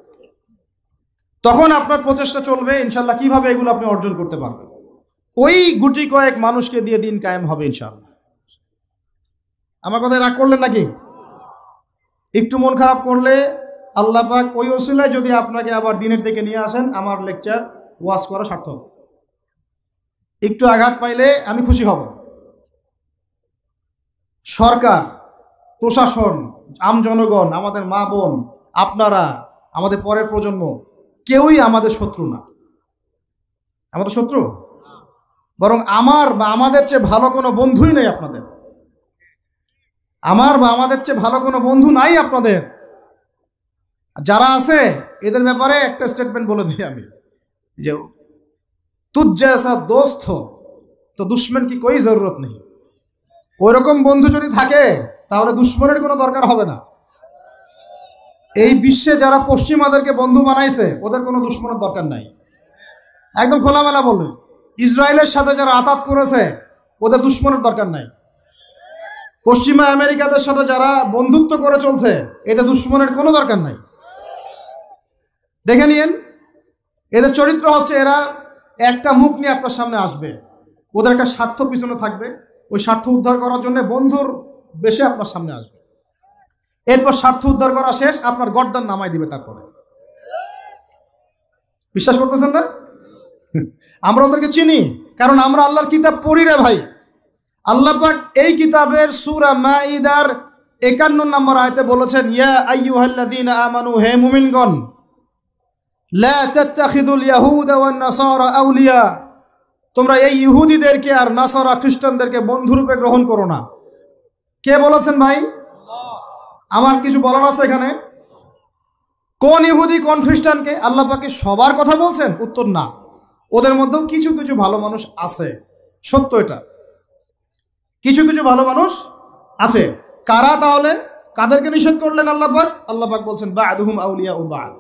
তখন আপনার প্রচেষ্টা চলবে ইনশাল্লাহ কিভাবে এগুলো আপনি অর্জন করতে পারবেন। ওই গুটি কয়েক মানুষকে দিয়ে দিন কায়েম হবে ইনশাআল্লাহ। আমার কথায় রাগ করলেন নাকি? একটু মন খারাপ করলে আল্লাহ পাক ওই ওসিলায় যদি আপনাকে আবার দিনের দিকে নিয়ে আসেন, আমার লেকচার ওয়াজ করা সার্থক। একটু আঘাত পাইলে আমি খুশি হব। সরকার, প্রশাসন, আম জনগণ, আমাদের মা বোন, আপনারা, আমাদের পরের প্রজন্ম, কেউই আমাদের শত্রু না। আমাদের শত্রু? বরং আমার বা আমাদের চেয়ে ভালো কোনো বন্ধুই নেই আপনাদের। আমার বা আমাদের চেয়ে ভালো কোনো বন্ধু নাই আপনাদের। যারা আছে এদের ব্যাপারে একটা স্টেটমেন্ট বলে দিই আমি, যে তুঝ জैसा दोस्त हो তো দুশ্মন কি কোই জরুরত নেই। ওইরকম বন্ধু যদি থাকে তাহলে দুশ্মনের কোনো দরকার হবে না। এই বিশ্বে যারা পশ্চিমাদেরকে বন্ধু বানাইছে ওদের কোনো দুশ্মনের দরকার নাই। একদম খোলামেলা বললেন, ইসরায়েলের সাথে যারা আতাত করেছে ওদের দুশ্মনের দরকার নাই। পশ্চিমা আমেরিকাদের সাথে যারা বন্ধুত্ব করে চলছে এদের দুশ্মনের কোনো দরকার নাই। দেখে নিয়েন, এদের চরিত্র হচ্ছে এরা একটা মুখ নিয়ে আপনার সামনে আসবে, ওদের একটা স্বার্থ পিছনে থাকবে, ওই স্বার্থ উদ্ধার করার জন্য বন্ধুর বেশে আপনার সামনে আসবে। এরপর স্বার্থ উদ্ধার করা শেষ, আপনার গর্দান নামাই দিবে। তারপরে বিশ্বাস করতেছেন না? আমরা ওদেরকে চিনি, কারণ আমরা আল্লাহর কিতাব পড়ি রে ভাই। আল্লাহ পাক এই কিতাবের সূরা মাঈদার 51 নম্বর আয়াতে বলেছেন, ইয়া আইয়ুহাল্লাযীনা আমানু, হে মুমিনগণ, লা তাত্তাখিযুল ইয়াহুদা ওয়ান নাসারা আউলিয়া, তোমরা এই ইহুদিদেরকে আর নাসারা খ্রিস্টানদেরকে বন্ধুরূপে গ্রহণ করো না। কে বলেছেন ভাই? আমার কিছু বলার আছে এখানে? কোন ইহুদি কোন খ্রিস্টানকে? আল্লাহ পাক কি সবার কথা বলছেন? উত্তর না, ওদের মধ্যেও কিছু কিছু ভালো মানুষ আছে, সত্য এটা। কিছু কিছু ভালো মানুষ আছে। কারা তাহলে? কাদেরকে নিষেধ করলেন আল্লাহ পাক? আল্লাহ পাক বলছেন বা'দুহুম আউলিয়া ও বা'দ,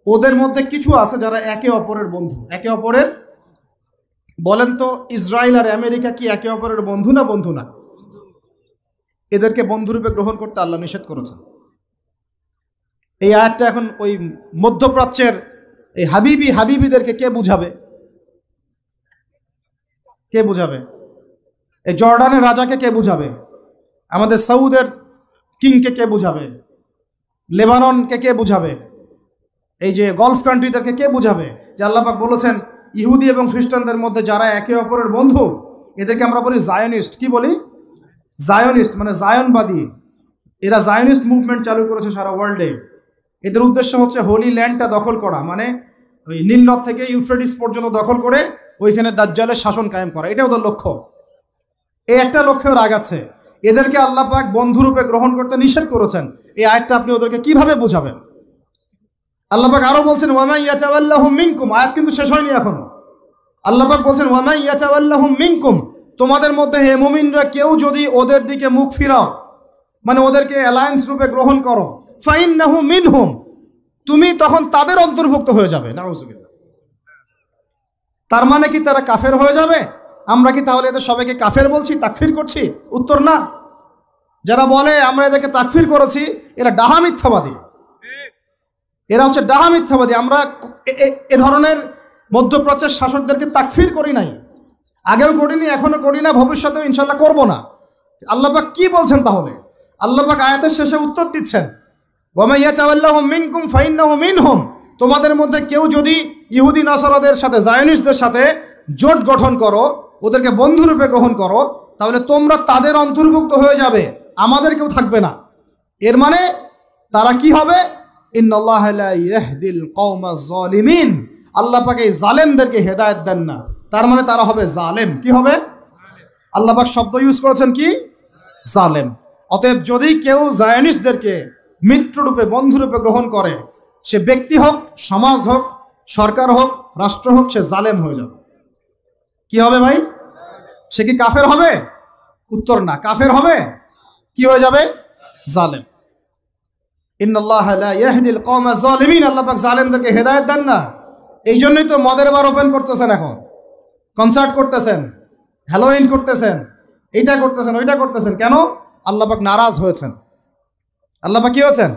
ওদের মধ্যে কিছু আছে যারা একে অপরের বন্ধু। একে অপরের, বলেন তো ইসরায়েল আর আমেরিকা কি একে অপরের বন্ধু না বন্ধু না? এদেরকে বন্ধুরূপে গ্রহণ করতে আল্লাহ নিষেধ করেছেন। এই আয়াতটা এখন ওই মধ্যপ্রাচ্যের এই হাবিবিদেরকে কে বুঝাবে? কে বুঝাবে? এই জর্ডানের রাজাকে কে বুঝাবে? আমাদের সৌদের কিংকে কে বুঝাবে? লেবাননকে কে বুঝাবে? এই যে গলফ কান্ট্রিদেরকে কে বুঝাবে যে আল্লাহ পাক বলেছেন ইহুদি এবং খ্রিস্টানদের মধ্যে যারা একে অপরের বন্ধু, এদেরকে আমরা বলি জায়নিস্ট। কি বলি? জায়নিস্ট, মানে জায়নবাদী। এরা জায়নিস্ট মুভমেন্ট চালু করেছে সারা ওয়ার্ল্ডে। এদের উদ্দেশ্য হচ্ছে হোলি ল্যান্ডটা দখল করা, মানে ওই নীলনদ থেকে ইউফ্রেটিস পর্যন্ত দখল করে ওইখানে দাজ্জালের শাসন কায়েম করা, এটা ওদের লক্ষ্য। এই একটা লক্ষ্যে ওরা আগাচ্ছে। এদেরকে আল্লাহ পাক বন্ধুরূপে গ্রহণ করতে নিষেধ করেছেন। এই আয়াতটা আপনি ওদেরকে কিভাবে বোঝাবেন? আল্লাহ পাক আরো বলছেন ওয়ামা ইয়াতাওয়াল্লাহুম মিনকুম, আয়াত কিন্তু শেষ হয়নি এখনো। আল্লাহ পাক বলছেন ওয়ামা ইয়াতাওয়াল্লাহুম মিনকুম, তোমাদের মধ্যে হে মুমিনরা কেউ যদি ওদের দিকে মুখ ফিরাও, মানে ওদেরকে অ্যালায়েন্স রূপে গ্রহণ করো, ফাইন্নাহু মিনহুম, তুমি তখন তাদের অন্তর্ভুক্ত হয়ে যাবে। নাউযুবিল্লাহ। তার মানে কি তারা কাফের হয়ে যাবে? আমরা কি তাহলে এদের সবাইকে কাফের বলছি, তাকফির করছি? উত্তর না। যারা বলে আমরা এদেরকে তাকফির করেছি, এরা ডাহা মিথ্যাবাদী। এরা হচ্ছে ডাহা মিথ্যাবাদী। আমরা এ ধরনের মধ্যপ্রাচ্যের শাসকদেরকে তাকফির করি নাই, আগেও করিনি, এখনো করি না, ভবিষ্যতেও ইনশাল্লাহ করবো না। আল্লাহ পাক কি বলছেন তাহলে? আল্লাহ পাক আয়াতের শেষে উত্তর দিচ্ছেন ওয়ামা ইয়াতাওয়াল্লাহুম মিনকুম ফাইন্নাহু মিনহুম, তোমাদের মধ্যে কেউ যদি ইহুদি নাসারাদের সাথে, জায়নিস্টদের সাথে জোট গঠন করো, ওদেরকে বন্ধুরূপে গ্রহণ করো, তাহলে তোমরা তাদের অন্তর্ভুক্ত হয়ে যাবে, আমাদের কেউ থাকবে না। এর মানে তারা কি হবে? ইন্নাল্লাহা লা ইয়াহদিল কওমাজ জালিমিন, আল্লাহ পাক এই জালেমদেরকে হেদায়েত দেন না। তার মানে তারা হবে জালেম। কি হবে? আল্লাহ পাক শব্দ ইউজ করেছেন কি? জালেম। অতএব যদি কেউ জায়নিস্টদেরকে মিত্ররূপে, বন্ধুরূপে গ্রহণ করে, সে ব্যক্তি হোক, সমাজ হোক, সরকার হোক, রাষ্ট্র হোক, সে জালেম হয়ে যাবে। কি হবে ভাই? সে কি কাফের হবে? উত্তর না। কাফের হবে? কি হয়ে যাবে? জালেম। ইন্নাল্লাহা লা ইয়াহদিল কওমাজ জালিমিন, আল্লাহ পাক জালেমদেরকে হেদায়েত দেন না। এই জন্যই তো মদের বার ওপেন করতেছেন, এখন কনসার্ট করতেছেন, হ্যালোইন করতেছেন, এইটা করতেছেন, ওইটা করতেছেন। কেন? আল্লাহ পাক নারাজ হয়েছেন। আল্লাহ পাক কি হয়েছেন?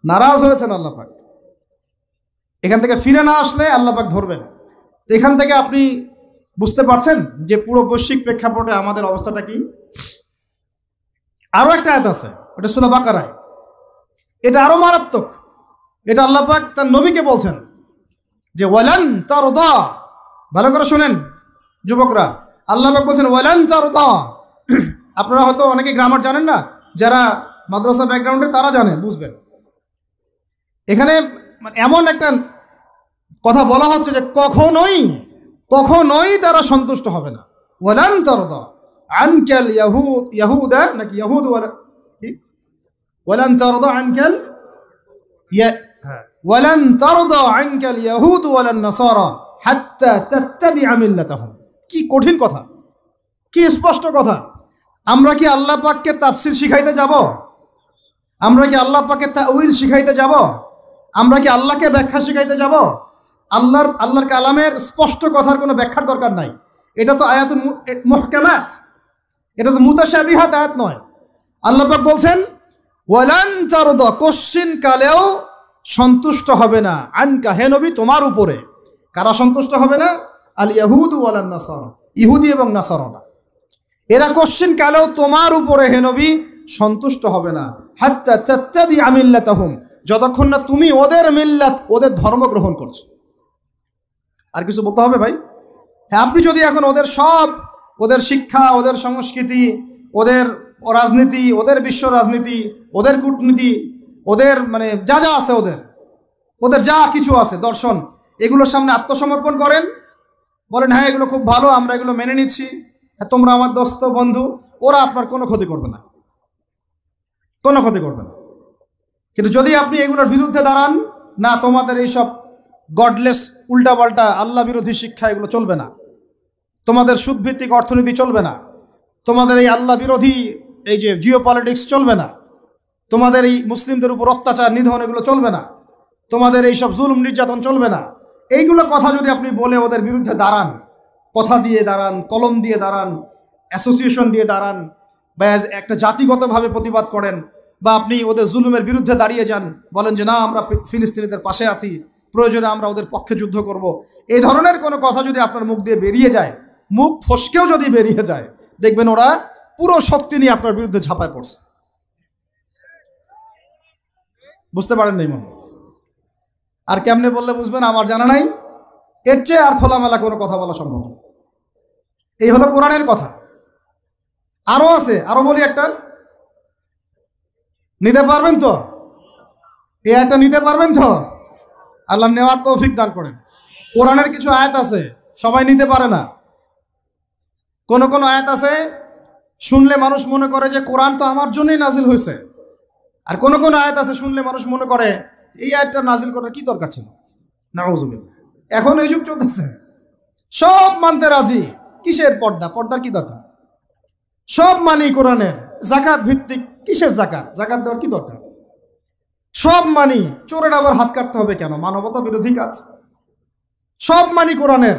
নারাজ হয়েছেন। আল্লাহ পাক এখান থেকে ফিরে না আসলে আল্লাহ পাক ধরবেন। তো এখান থেকে আপনি বুঝতে পারছেন যে পুরো বৈশ্বিক প্রেক্ষাপটে আমাদের অবস্থাটা কি? আরো একটা আয়াত আছে, ওটা সূরা বাকারায়, এটা আরো মারাত্মক। এটা আল্লাহ পাক তার নবীকে বলছেন যে ওয়ালান তারদা, ভালো করে শুনেন যুবকরা, আল্লাহ পাক বলছেন ওয়ালান তারদা। আপনারা হয়তো অনেকে গ্রামার জানেন না, যারা মাদ্রাসা ব্যাকগ্রাউন্ডে তারা জানেন, বুঝবেন। এখানে এমন একটা কথা বলা হচ্ছে যে কখনোই কখনোই তারা সন্তুষ্ট হবে না। ওয়ালান তারদা আনকাল ইয়াহুদা নাকি ইয়াহুদ কি ওয়ালান তারদা আনকাল ওয়ালান তারদা আনকাল ইয়াহুদ ওয়ালান নাসারা হাত্তা তাত্তাবিআ মিল্লাতাহুম। কি কঠিন কথা, কি স্পষ্ট কথা। আমরা কি আল্লাহ পাককে তাফসির শিখাইতে যাব? আমরা কি আল্লাহ পাককে তাউইল শিখাইতে যাব? আমরা কি আল্লাহকে ব্যাখ্যা শিখাইতে যাব? আল্লাহর কালামের স্পষ্ট কথার কোনো ব্যাখ্যার দরকার নাই। এটা তো আয়াতুল মুহকামাত, এটা তো মুতাশাবিহাত আয়াত নয়। আল্লাহ পাক বলছেন ওয়ালান তারদা, কোশ্চিন কালেও সন্তুষ্ট হবে না, আনকা হে নবী তোমার উপরে। কারা সন্তুষ্ট হবে না? আল ইয়াহুদ ওয়ালান নাসারা, ইহুদি এবং নাসারারা। এরা কোশ্চিন কালেও তোমার উপরে হে নবী সন্তুষ্ট হবে না। হাত্তা তাত্তাবিআ মিল্লাতাহুম, যতক্ষণ না তুমি ওদের মিল্লাত, ওদের ধর্ম গ্রহণ করছো। আর কিছু বলতে হবে ভাই? হ্যাঁ, আপনি যদি এখন ওদের সব, ওদের শিক্ষা, ওদের সংস্কৃতি, ওদের রাজনীতি, ওদের বিশ্ব রাজনীতি, ওদের কূটনীতি, ওদের মানে যা যা আছে, ওদের যা কিছু আছে দর্শন, এগুলোর সামনে আত্মসমর্পণ করেন, বলেন হ্যাঁ এগুলো খুব ভালো, আমরা এগুলো মেনে নিচ্ছি, হ্যাঁ তোমরা আমার দোস্ত বন্ধু, ওরা আপনার কোনো ক্ষতি করবে না, কোনো ক্ষতি করবে না। কিন্তু যদি আপনি এগুলোর বিরুদ্ধে দাঁড়ান, না তোমাদের এইসব গডলেস উল্টাপাল্টা আল্লাহ বিরোধী শিক্ষা এগুলো চলবে না, তোমাদের সুদভিত্তিক অর্থনীতি চলবে না, তোমাদের এই আল্লাহ বিরোধী এই যে জিও পলিটিক্স চলবে না, তোমাদের এই মুসলিমদের উপর অত্যাচার নিধন এগুলো চলবে না, তোমাদের এই সব জুলুম নির্যাতন চলবে না, এইগুলো কথা যদি আপনি বলে ওদের বিরুদ্ধে দাঁড়ান, কথা দিয়ে দাঁড়ান, কলম দিয়ে দাঁড়ান, অ্যাসোসিয়েশন দিয়ে দাঁড়ান, বা একটা জাতিগতভাবে প্রতিবাদ করেন, বা আপনি ওদের জুলুমের বিরুদ্ধে দাঁড়িয়ে যান, বলেন যে না আমরা ফিলিস্তিনিদের পাশে আছি, প্রয়োজনে আমরা ওদের পক্ষে যুদ্ধ করব, এই ধরনের কোনো কথা যদি আপনার মুখ দিয়ে বেরিয়ে যায়, মুখ ফসকেও যদি বেরিয়ে যায়, দেখবেন ওরা পুরো শক্তি নিয়ে আপনার বিরুদ্ধে ঝাঁপায় পড়ছে। বুঝতে পারেন নাই মনে? আর কেমনে বললে বুঝবেন আমার জানা নাই, এর চেয়ে আর খোলামেলা কোনো কথা বলা সম্ভব না। এই হলো কোরআনের কথা। আরো আছে, আরো বলি একটা, নিতে পারবেন তো? এই একটা নিতে পারবেন তো? আল্লাহ নেওয়ার তৌফিক দান করেন। কোরআনের কিছু আয়াত আছে সবাই নিতে পারে না। কোন কোন আয়াত আছে শুনলে মানুষ মনে করে যে কোরআন তো আমার জন্যই নাজিল হয়েছে, আর কোন কোন আয়াত আছে শুনলে মানুষ মনে করে এই আয়াতটা নাজিল করার কি দরকার ছিল। নাউযুবিল্লাহ। এখন এই যুগ চলতেছে, সব মানতে রাজি, কিসের পর্দা, পর্দার কি দরকার? সব মানি কোরআনের, যাকাত ভিত্তিক, কিসের যাকাত, যাকাত দেওয়ার কি দরকার? সব মানি, চোরের আবার হাত কাটতে হবে কেন? মানবতা বিরোধী কাজ। সব মানি কোরআনের,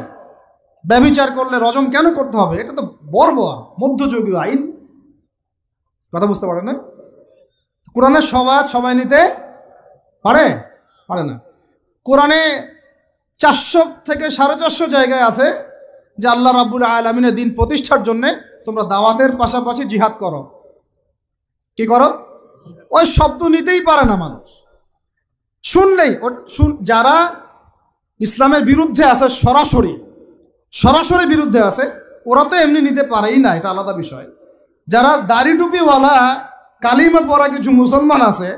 ব্যভিচার করলে রজম কেন করতে হবে? এটা তো বর্বর মধ্যযুগীয় আইন। কথা বুঝতে পারে না? কোরআনের সবাই নিতে পারে পারে না। কোরআনে 400 থেকে 450 জায়গায় আছে যে আল্লাহ রাব্বুল আলামিনের দিন প্রতিষ্ঠার জন্য তোমরা দাওয়াতের পাশাপাশি জিহাদ করো। কি করো? ওই শব্দ নিতেই পারে না মানুষ, শুনলেই যারা ইসলামের বিরুদ্ধে আছে, সরাসরি বিরুদ্ধে আছে, ওরা তো এমনি নিতে পারেই না, এটা আলাদা বিষয়। যারা দাড়ি টুপিওয়ালা কালিমা পড়া কিছু মুসলমান আছে,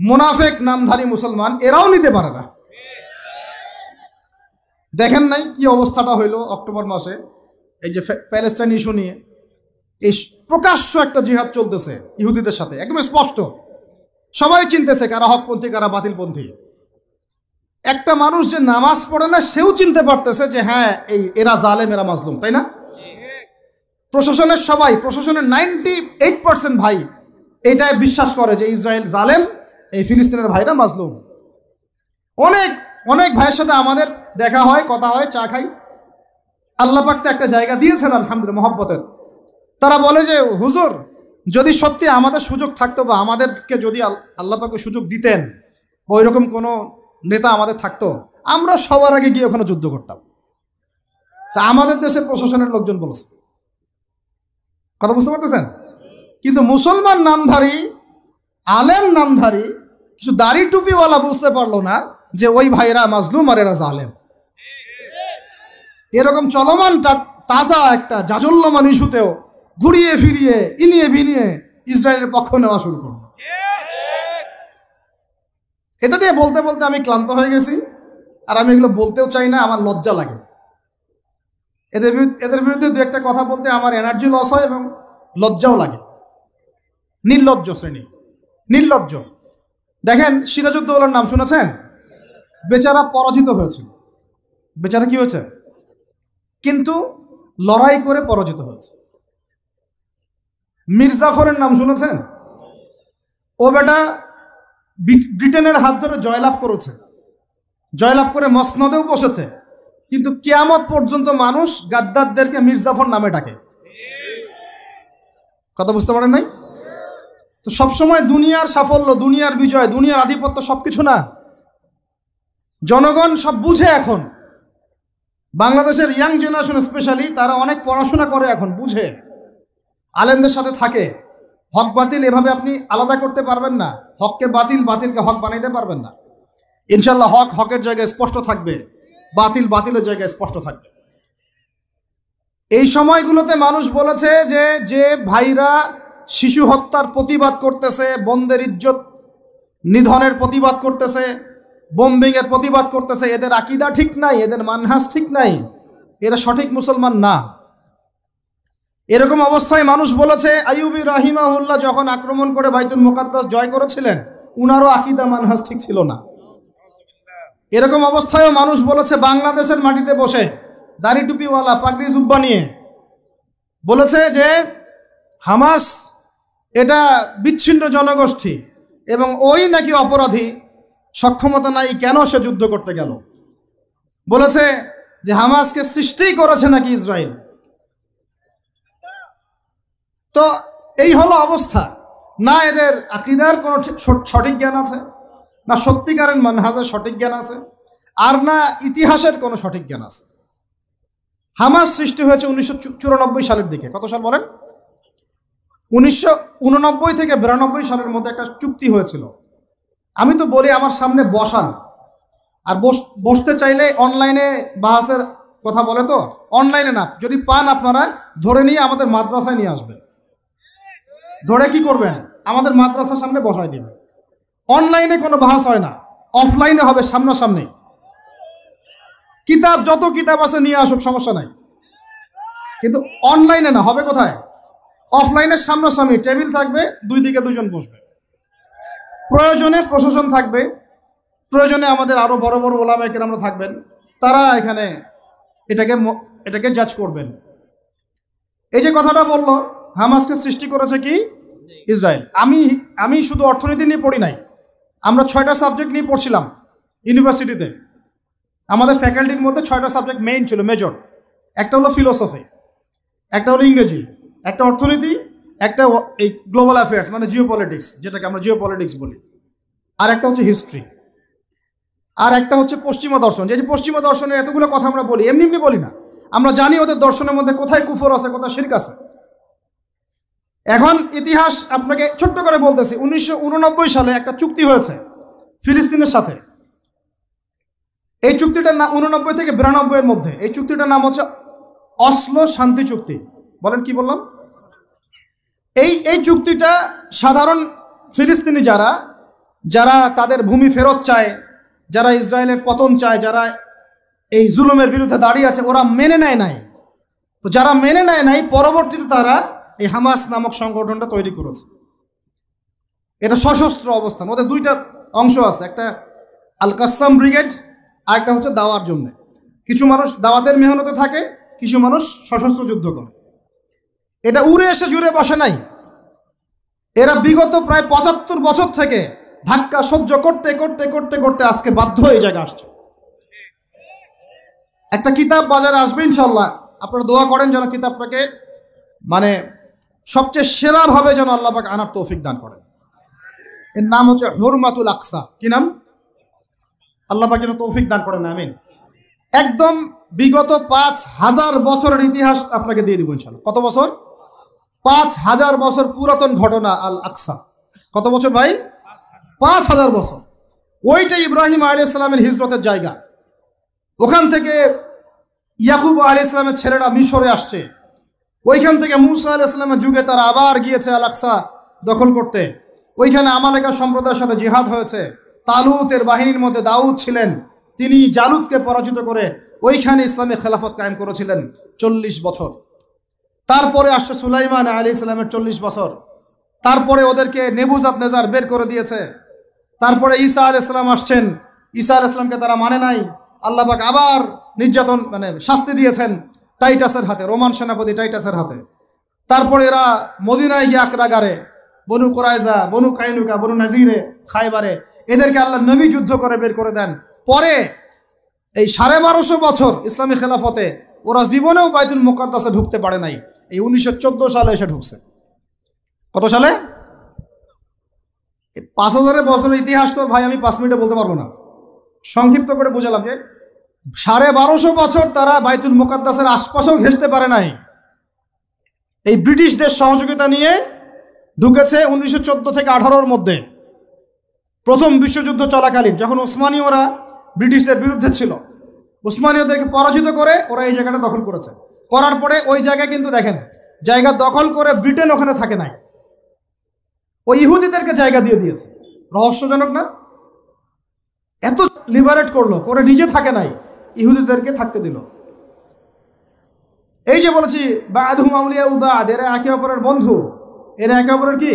মুনাফিক নামধারী মুসলমান, এরাও নিতে পারে না। দেখেন নাই কি অবস্থাটা হইল অক্টোবর মাসে, এই যে প্যালেস্টাইন ইস্যু নিয়ে এই প্রকাশ্য একটা জিহাদ চলতেছে ইহুদিদের সাথে, একদম স্পষ্ট, সবাই চিনতেছে কারা হকপন্থী কারা বাতিলপন্থী। একটা মানুষ যে নামাজ পড়ে না সেও চিনতে পারতেছে যে হ্যাঁ এরা জালেম, এরা মাজলুম, তাই না? প্রশাসনের 98% ভাই এটাই বিশ্বাস করে যে ইসরায়েল জালেম, এই ফিলিস্তিনের ভাইরা মাজলুম। অনেক ভাইয়ের সাথে আমাদের দেখা হয়, কথা হয়, চা খাই। আল্লাহ পাক তো একটা জায়গা দিয়েছেন আলহামদুলিল্লাহ মহব্বতের। তারা বলে যে হুজুর যদি সত্যি আমাদের সুযোগ থাকতো, বা আমাদেরকে যদি আল্লাহ পাক সুযোগ দিতেন, ওই রকম কোনো নেতা আমাদের থাকতো, আমরা সবার আগে গিয়ে ওখানে যুদ্ধ করতাম। তা আমাদের দেশের প্রশাসনের লোকজন বলেছে, কথা বুঝতে পারতেছেন? কিন্তু মুসলমান নামধারী, আলেম নামধারী কিছু দাড়ি টুপিওয়ালা বুঝতে পারলো না যে ওই ভাইরা মাজলুম আর এরা জালেম। এরকম চলমান তাজা একটা জাজল্যমান ইস্যুতেও ঘুরিয়ে ফিরিয়ে ইনিয়ে বিনিয়ে ইসরায়েলের পক্ষ নেওয়া শুরু করল। এটা নিয়ে বলতে বলতে আমি ক্লান্ত হয়ে গেছি, আর আমি এগুলো বলতেও চাই না, আমার লজ্জা লাগে। এদের বিরুদ্ধে দু একটা কথা বলতে আমার এনার্জি লস হয় এবং লজ্জাও লাগে। নির্লজ্জ শ্রেণী, নির্লজ্জ। দেখেন সিরাজউদ্দৌলার নাম শুনেছেন? বেচারা পরাজিত হয়েছিল। বেচারা কি হয়েছে? কিন্তু লড়াই করে পরাজিত হয়েছে। মির্জাফরের নাম শুনেছেন? ও বেটা ব্রিটেনের হাত ধরে জয়লাভ করেছে, জয়লাভ করে মসনদেও বসেছে, কিন্তু কিয়ামত পর্যন্ত মানুষ গাদ্দারদেরকে মির্জাফর নামে ডাকে। কথা বুঝতে পারেন নাই? তো সবসময় দুনিয়ার সাফল্য, দুনিয়ার বিজয়, দুনিয়ার আধিপত্য সবকিছু না। জনগণ সব বুঝে এখন। বাংলাদেশের ইয়াং জেনারেশন স্পেশালি তারা অনেক পড়াশোনা করে, এখন বুঝে, আলেমদের সাথে থাকে। হক বাতিল এভাবে আপনি আলাদা করতে পারবেন না। হককে বাতিল, বাতিলকে হক বানাইতে পারবেন না। ইনশাল্লাহ হক হকের জায়গায় স্পষ্ট থাকবে, বাতিল বাতিলের জায়গায় স্পষ্ট থাকবে। এই সময়গুলোতে মানুষ বলেছে যে যে ভাইরা শিশু হত্যার প্রতিবাদ করতেছে, বোনদের ইজ্জত নিধনের প্রতিবাদ করতেছে, বোম্বিংয়ের প্রতিবাদ করতেছে, এদের আকীদা ঠিক নাই, এদের মানহাজ ঠিক নাই, এরা সঠিক মুসলমান না। এরকম অবস্থায় মানুষ বলেছে আইয়ুবী রাহিমাহুল্লাহ যখন আক্রমণ করে বাইতুল মুকাদ্দাস জয় করেছিলেন, উনারও আকীদা মানহাজ ঠিক ছিল না। এরকম অবস্থায়ও মানুষ বলেছে বাংলাদেশের মাটিতে বসে দাড়ি টুপিওয়ালা পাগড়ি জুব্বা নিয়ে বলেছে যে হামাস এটা বিচ্ছিন্ন জনগোষ্ঠী এবং ওই নাকি অপরাধী, সক্ষমতা নাই, কেন সে যুদ্ধ করতে গেল। বলেছে যে হামাসকে সৃষ্টি করেছে নাকি ইসরায়েল। তো এই হলো অবস্থা। না এদের আকীদার কোনো সঠিক জ্ঞান আছে, না সত্যিকারের মানহাজের সঠিক জ্ঞান আছে, আর না ইতিহাসের কোনো সঠিক জ্ঞান আছে। হামাস সৃষ্টি হয়েছে 1994 সালের দিকে। কত সাল বলেন? 1989 থেকে 92 সালের মধ্যে একটা চুক্তি হয়েছিল। আমি তো বলি আমার সামনে বসান, আর বসতে চাইলে অনলাইনে বাহাসের কথা বলে, তো অনলাইনে না, যদি পান আপনারা ধরে নিয়ে আমাদের মাদ্রাসায় নিয়ে আসবেন। ধরে কি করবেন? আমাদের মাদ্রাসার সামনে বসায় দিবেন। অনলাইনে কোনো বাহাস হয় না, অফলাইনে হবে, সামনাসামনি। কিতাব যত কিতাব আছে নিয়ে আসুক, সমস্যা নাই, কিন্তু অনলাইনে না। হবে কোথায়? অফলাইনের সামনাসামনি, টেবিল থাকবে, দুই দিকে দুজন বসবে। প্রয়োজনে প্রশাসন থাকবে, প্রয়োজনে আমাদের আরো বড় বড় ওলামায়ে কেরামরা থাকবেন, তারা এখানে এটাকে জাজ করবেন। এই যে কথাটা বললো হামাসকে সৃষ্টি করেছে কি ইসরায়েল। আমি শুধু অর্থনীতি নিয়ে পড়ি নাই, আমরা 6টা সাবজেক্ট নিয়ে পড়ছিলাম ইউনিভার্সিটিতে। আমাদের ফ্যাকাল্টির মধ্যে 6টা সাবজেক্ট মেইন ছিল, মেজর। একটা হলো ফিলোসফি, একটা হলো ইংরেজি, একটা অর্থনীতি, একটা এই গ্লোবাল অ্যাফেয়ার্স মানে জিও পলিটিক্স, যেটাকে আমরা জিও পলিটিক্স বলি, আর একটা হচ্ছে হিস্ট্রি, আর একটা হচ্ছে পশ্চিমা দর্শন। যে পশ্চিমা দর্শনের এতগুলো কথা আমরা বলি, এমনি এমনি বলি না, আমরা জানি ওদের দর্শনের মধ্যে কোথায় কুফর আছে, কোথায় শিরক আছে। এখন ইতিহাস আপনাকে ছোট্ট করে বলতেছি। 1989 সালে একটা চুক্তি হয়েছে ফিলিস্তিনের সাথে। এই চুক্তিটার নাম 89 থেকে 92 এর মধ্যে, এই চুক্তিটার নাম হচ্ছে অসলো শান্তি চুক্তি। বলেন কি বললাম? এই চুক্তিটা সাধারণ ফিলিস্তিনি যারা তাদের ভূমি ফেরত চায়, যারা ইসরায়েলের পতন চায়, যারা এই জুলুমের বিরুদ্ধে দাঁড়িয়ে আছে, ওরা মেনে নেয় নাই। তো যারা মেনে নেয় নাই, পরবর্তীতে তারা এই হামাস নামক সংগঠনটা তৈরি করেছে। এটা সশস্ত্র অবস্থান। ওদের দুইটা অংশ আছে, একটা আল কাসাম ব্রিগেড, আর একটা হচ্ছে দাওয়ার জন্য। কিছু মানুষ দাওয়াতের মেহনতে থাকে, কিছু মানুষ সশস্ত্র যুদ্ধ করে। এটা উড়ে এসে জুড়ে বসে নাই। এরা বিগত প্রায় 75 বছর থেকে ধাক্কা সহ্য করতে করতে করতে করতে আজকে বাধ্য হয়ে জায়গা আসছে। একটা কিতাব বাজারে আসবে ইনশাল্লাহ, আপনারা দোয়া করেন যেন কিতাবটাকে মানে সবচেয়ে সেরাভাবে যেন আল্লাহ পাক আনার তৌফিক দান করেন। এর নাম হচ্ছে হুরমাতুল আকসা। কি নাম? আল্লাহ পাক যেন তৌফিক দান করেন, আমিন। একদম বিগত 5000 বছরের ইতিহাস আপনাকে দিয়ে দিব ইনশাআল্লাহ। কত বছর? 5000 বছর পুরাতন ঘটনা আল আকসা। কত বছর ভাই? 5000 বছর। ওইটাই ইব্রাহিম আলাইহিস সালামের হিজরতের জায়গা। ওখান থেকে ইয়াকুব আলাইহিস সালামের ছেলেরা মিশরে আসছে। ওইখান থেকে মুসা আলাইহিস সালামের যুগে তারা আবার গিয়েছে আল আকসা দখল করতে। ওইখানে আমালেকা সম্প্রদায়ের সাথে জিহাদ হয়েছে। তালুতের বাহিনীর মধ্যে দাউদ ছিলেন, তিনি জালুতকে পরাজিত করে ওইখানে ইসলামী খেলাফত কায়েম করেছিলেন 40 বছর। তারপরে আসছে সুলাইমান আলাইহিস সালামের 40 বছর। তারপরে ওদেরকে নেবুজাদনেজার বের করে দিয়েছে। তারপরে ঈসা আলাইহিস সালাম আসছেন, ঈসা আলাইহিস সালামকে তারা মানে নাই। আল্লাহ পাক আবার নির্যাতন শাস্তি দিয়েছেন টাইটাসের হাতে, রোমান সেনাপতি টাইটাসের হাতে। তারপরে এরা মদিনায় গিয়ে আক্রাগারে, বনু কুরাইজা, বনু কাইনুকা, বনু নাজিরে, খায়বারে এদেরকে আল্লাহ নবী যুদ্ধ করে বের করে দেন। পরে এই 1250 বছর ইসলামী খেলাফতে ওরা জীবনেও বাইতুল মুকাদ্দাসে ঢুকতে পারে নাই। এই 1914 সালে এসে ঢুকছে। কত সালে? 5000 বছরের ইতিহাস তো ভাই আমি 5 মিনিটে বলতে পারবো না। সংক্ষিপ্ত করে বুঝালাম যে 1250 বছর তারা বাইতুল মুকাদ্দাসের আশপাশেও ঘেঁষতে পারে নাই। এই ব্রিটিশদের সহযোগিতা নিয়ে ঢুকেছে 1914 থেকে 18-র মধ্যে, প্রথম বিশ্বযুদ্ধ চলাকালীন, যখন ওসমানীয়রা ব্রিটিশদের বিরুদ্ধে ছিল। ওসমানীয়দেরকে পরাজিত করে ওরা এই জায়গাটা দখল করেছে। করার পরে ওই জায়গায় কিন্তু দেখেন জায়গা দখল করে ব্রিটেন ওখানে থাকে নাই, ওই ইহুদিদেরকে জায়গা দিয়ে দিয়েছে। রহস্যজনক না? এত লিবারেট করলো, করে নিজে থাকে নাই, ইহুদিদেরকে থাকতে দিল। এই যে বলেছি বা'দুহুম আউলিয়াউ বা'দ, এরা একে অপরের বন্ধু। এরা একে অপরের কি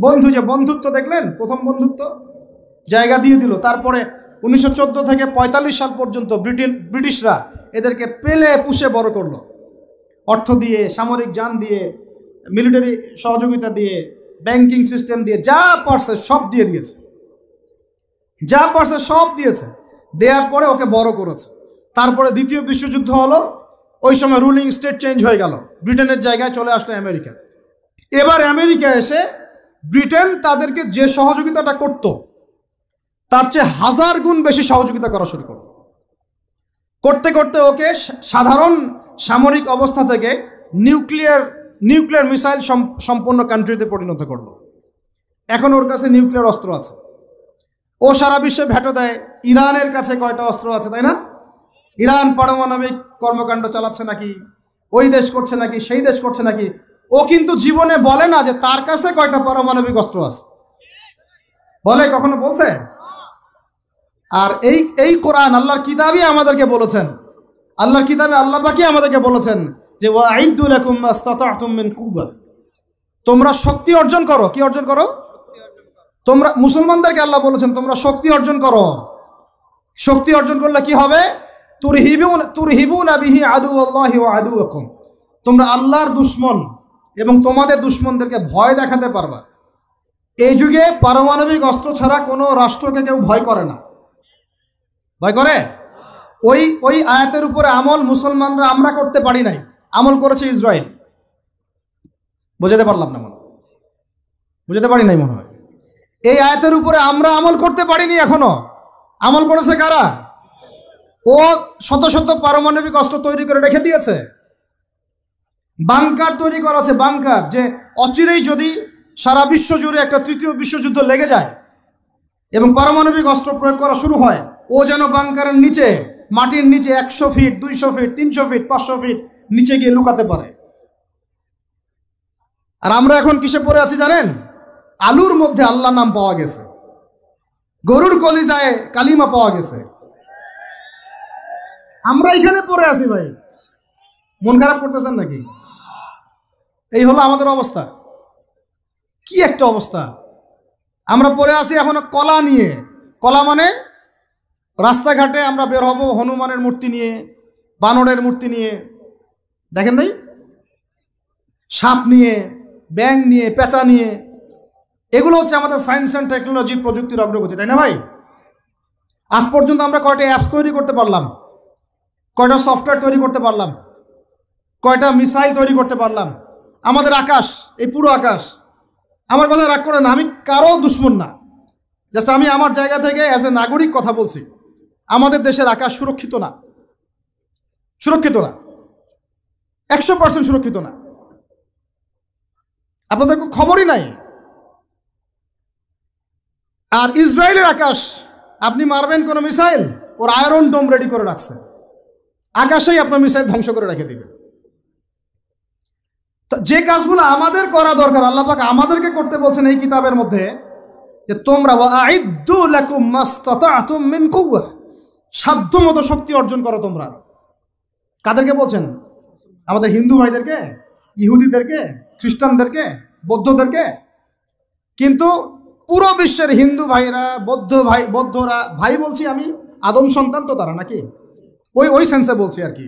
বন্ধু? যে বন্ধুত্ব দেখলেন, প্রথম বন্ধুত্ব, জায়গা দিয়ে দিল। তারপরে 1914 থেকে 45 সাল পর্যন্ত ব্রিটিশরা এদেরকে পেলে পুষে বড় করলো, অর্থ দিয়ে, সামরিক যান দিয়ে, মিলিটারি সহযোগিতা দিয়ে, ব্যাংকিং সিস্টেম দিয়ে, যা পারছে সব দিয়ে দিয়েছে, যা পারছে সব দিয়েছে। দেওয়ার পরে ওকে বড় করেছে। তারপরে দ্বিতীয় বিশ্বযুদ্ধ হলো, ওই সময় রুলিং স্টেট চেঞ্জ হয়ে গেল, ব্রিটেনের জায়গায় চলে আসলো আমেরিকা। এবার আমেরিকা এসে ব্রিটেন তাদেরকে যে সহযোগিতাটা করত তার চেয়ে 1000 গুণ বেশি সহযোগিতা করা শুরু করল। করতে করতে ওকে সাধারণ সামরিক অবস্থা থেকে নিউক্লিয়ার মিসাইল সম্পন্ন কান্ট্রিতে পরিণত করলো। এখন ওর কাছে নিউক্লিয়ার অস্ত্র আছে, ও সারা বিশ্বে ভেটো দেয়। ইরানের কাছে কয়টা অস্ত্র আছে, তাই না? ইরান পারমাণবিক কর্মকাণ্ড চালাচ্ছে নাকি, ওই দেশ করছে নাকি, সেই দেশ করছে নাকি, ও কিন্তু জীবনে বলে না যে তার কাছে কয়টা পারমাণবিক অস্ত্র আছে। বলে? কখনো বলছে? আর এই কোরআন আল্লাহর কিতাবই আমাদেরকে বলেছেন, আল্লাহর কিতাবে আল্লাহ পাকই আমাদেরকে বলেছেন যে ওয়াইদু লাকুম মাস্তাতা'তুম মিন কুওয়া, তোমরা শক্তি অর্জন করো। কি অর্জন করো? তোমরা মুসলমানদেরকে আল্লাহ বলেছেন তোমরা শক্তি অর্জন করো। শক্তি অর্জন করলে কি হবে? তুরহিবুনা বিহি আদুওয়াল্লাহি ওয়া আদুওয়াকুম, তোমরা আল্লাহর দুশমন এবং তোমাদের দুশমনদেরকে ভয় দেখাতে পারবা। এই যুগে পারমাণবিক অস্ত্র ছাড়া কোনো রাষ্ট্রকে কেউ ভয় করে না। ভয় করে? ওই আয়াতের উপরে আমল মুসলমানরা আমরা করতে পারি নাই, আমল করেছে ইসরায়েল। বুঝাতে পারলাম না? বুঝাতে পারি নাই মনে হয়। এই আয়াতের উপরে আমরা আমল করতে পারিনি এখনো। আমল করেছে কারা? ও শত শত পারমাণবিক অস্ত্র তৈরি করে রেখে দিয়েছে, বাংকার তৈরি করা আছে, বাংকার, যে অচিরেই যদি সারা বিশ্ব জুড়ে একটা তৃতীয় বিশ্বযুদ্ধ লেগে যায় এবং পারমাণবিক অস্ত্র প্রয়োগ করা শুরু হয়, ও যেন বাংকারের নিচে, মাটির নিচে 100 ফিট, 200 ফিট, 300 ফিট, 500 ফিট নিচে গিয়ে লুকাতে পারে। আর আমরা এখন কিসে পড়ে আছি জানেন? আলুর মধ্যে আল্লাহ নাম পাওয়া গেছে, গরুর কলিজায় কালিমা পাওয়া গেছে। আমরা এখানে পড়ে আছি ভাই। মন খারাপ করতেছেন নাকি? এই হলো আমাদের অবস্থা। কি একটা অবস্থা! আমরা পড়ে আছি এখনো কলা নিয়ে। কলা মানে রাস্তাঘাটে আমরা বের হব হনুমানের মূর্তি নিয়ে, বানরের মূর্তি নিয়ে, দেখেন নাই? সাপ নিয়ে, ব্যাঙ নিয়ে, পেঁচা নিয়ে। এগুলো হচ্ছে আমাদের সায়েন্স অ্যান্ড টেকনোলজি, প্রযুক্তির অগ্রগতি, তাই না ভাই? আজ পর্যন্ত আমরা কয়টা অ্যাপস তৈরি করতে পারলাম, কয়টা সফটওয়্যার তৈরি করতে পারলাম, কয়টা মিসাইল তৈরি করতে পারলাম। আমাদের আকাশ, এই পুরো আকাশ, আমার কথা রাগ করে না, আমি কারো দুশ্মন না, জাস্ট আমি আমার জায়গা থেকে অ্যাজ এ নাগরিক কথা বলছি। আমাদের দেশের আকাশ সুরক্ষিত না, সুরক্ষিত না, 100% সুরক্ষিত না। আপনাদের খবরই নাই। আর ইসরায়েলের আকাশ, আপনি মারবেন কোনো মিসাইল, ওর আয়রন ডোম রেডি করে রাখছে, আকাশেই আপনার মিসাইল ধ্বংস করে রেখে দিবে। যে কাজগুলো আমাদের করা দরকার, আল্লাহ পাক আমাদেরকে করতে বলছেন এই কিতাবের মধ্যে, যে তোমরা ওয়াইদ্দু লাকুম মাসতাতাতুম মিন কুওয়া, সাধ্যমতো শক্তি অর্জন করো তোমরা। কাদেরকে বলছেন? আমাদের হিন্দু ভাইদেরকে, ইহুদিদেরকে, খ্রিস্টানদেরকে, বৌদ্ধদেরকে। কিন্তু পুরো বিশ্বের হিন্দু ভাইরা, বৌদ্ধরা, ভাই বলছি আমি, আদম সন্তান তো তারা, নাকি? ওই সেন্সে বলছি আর কি।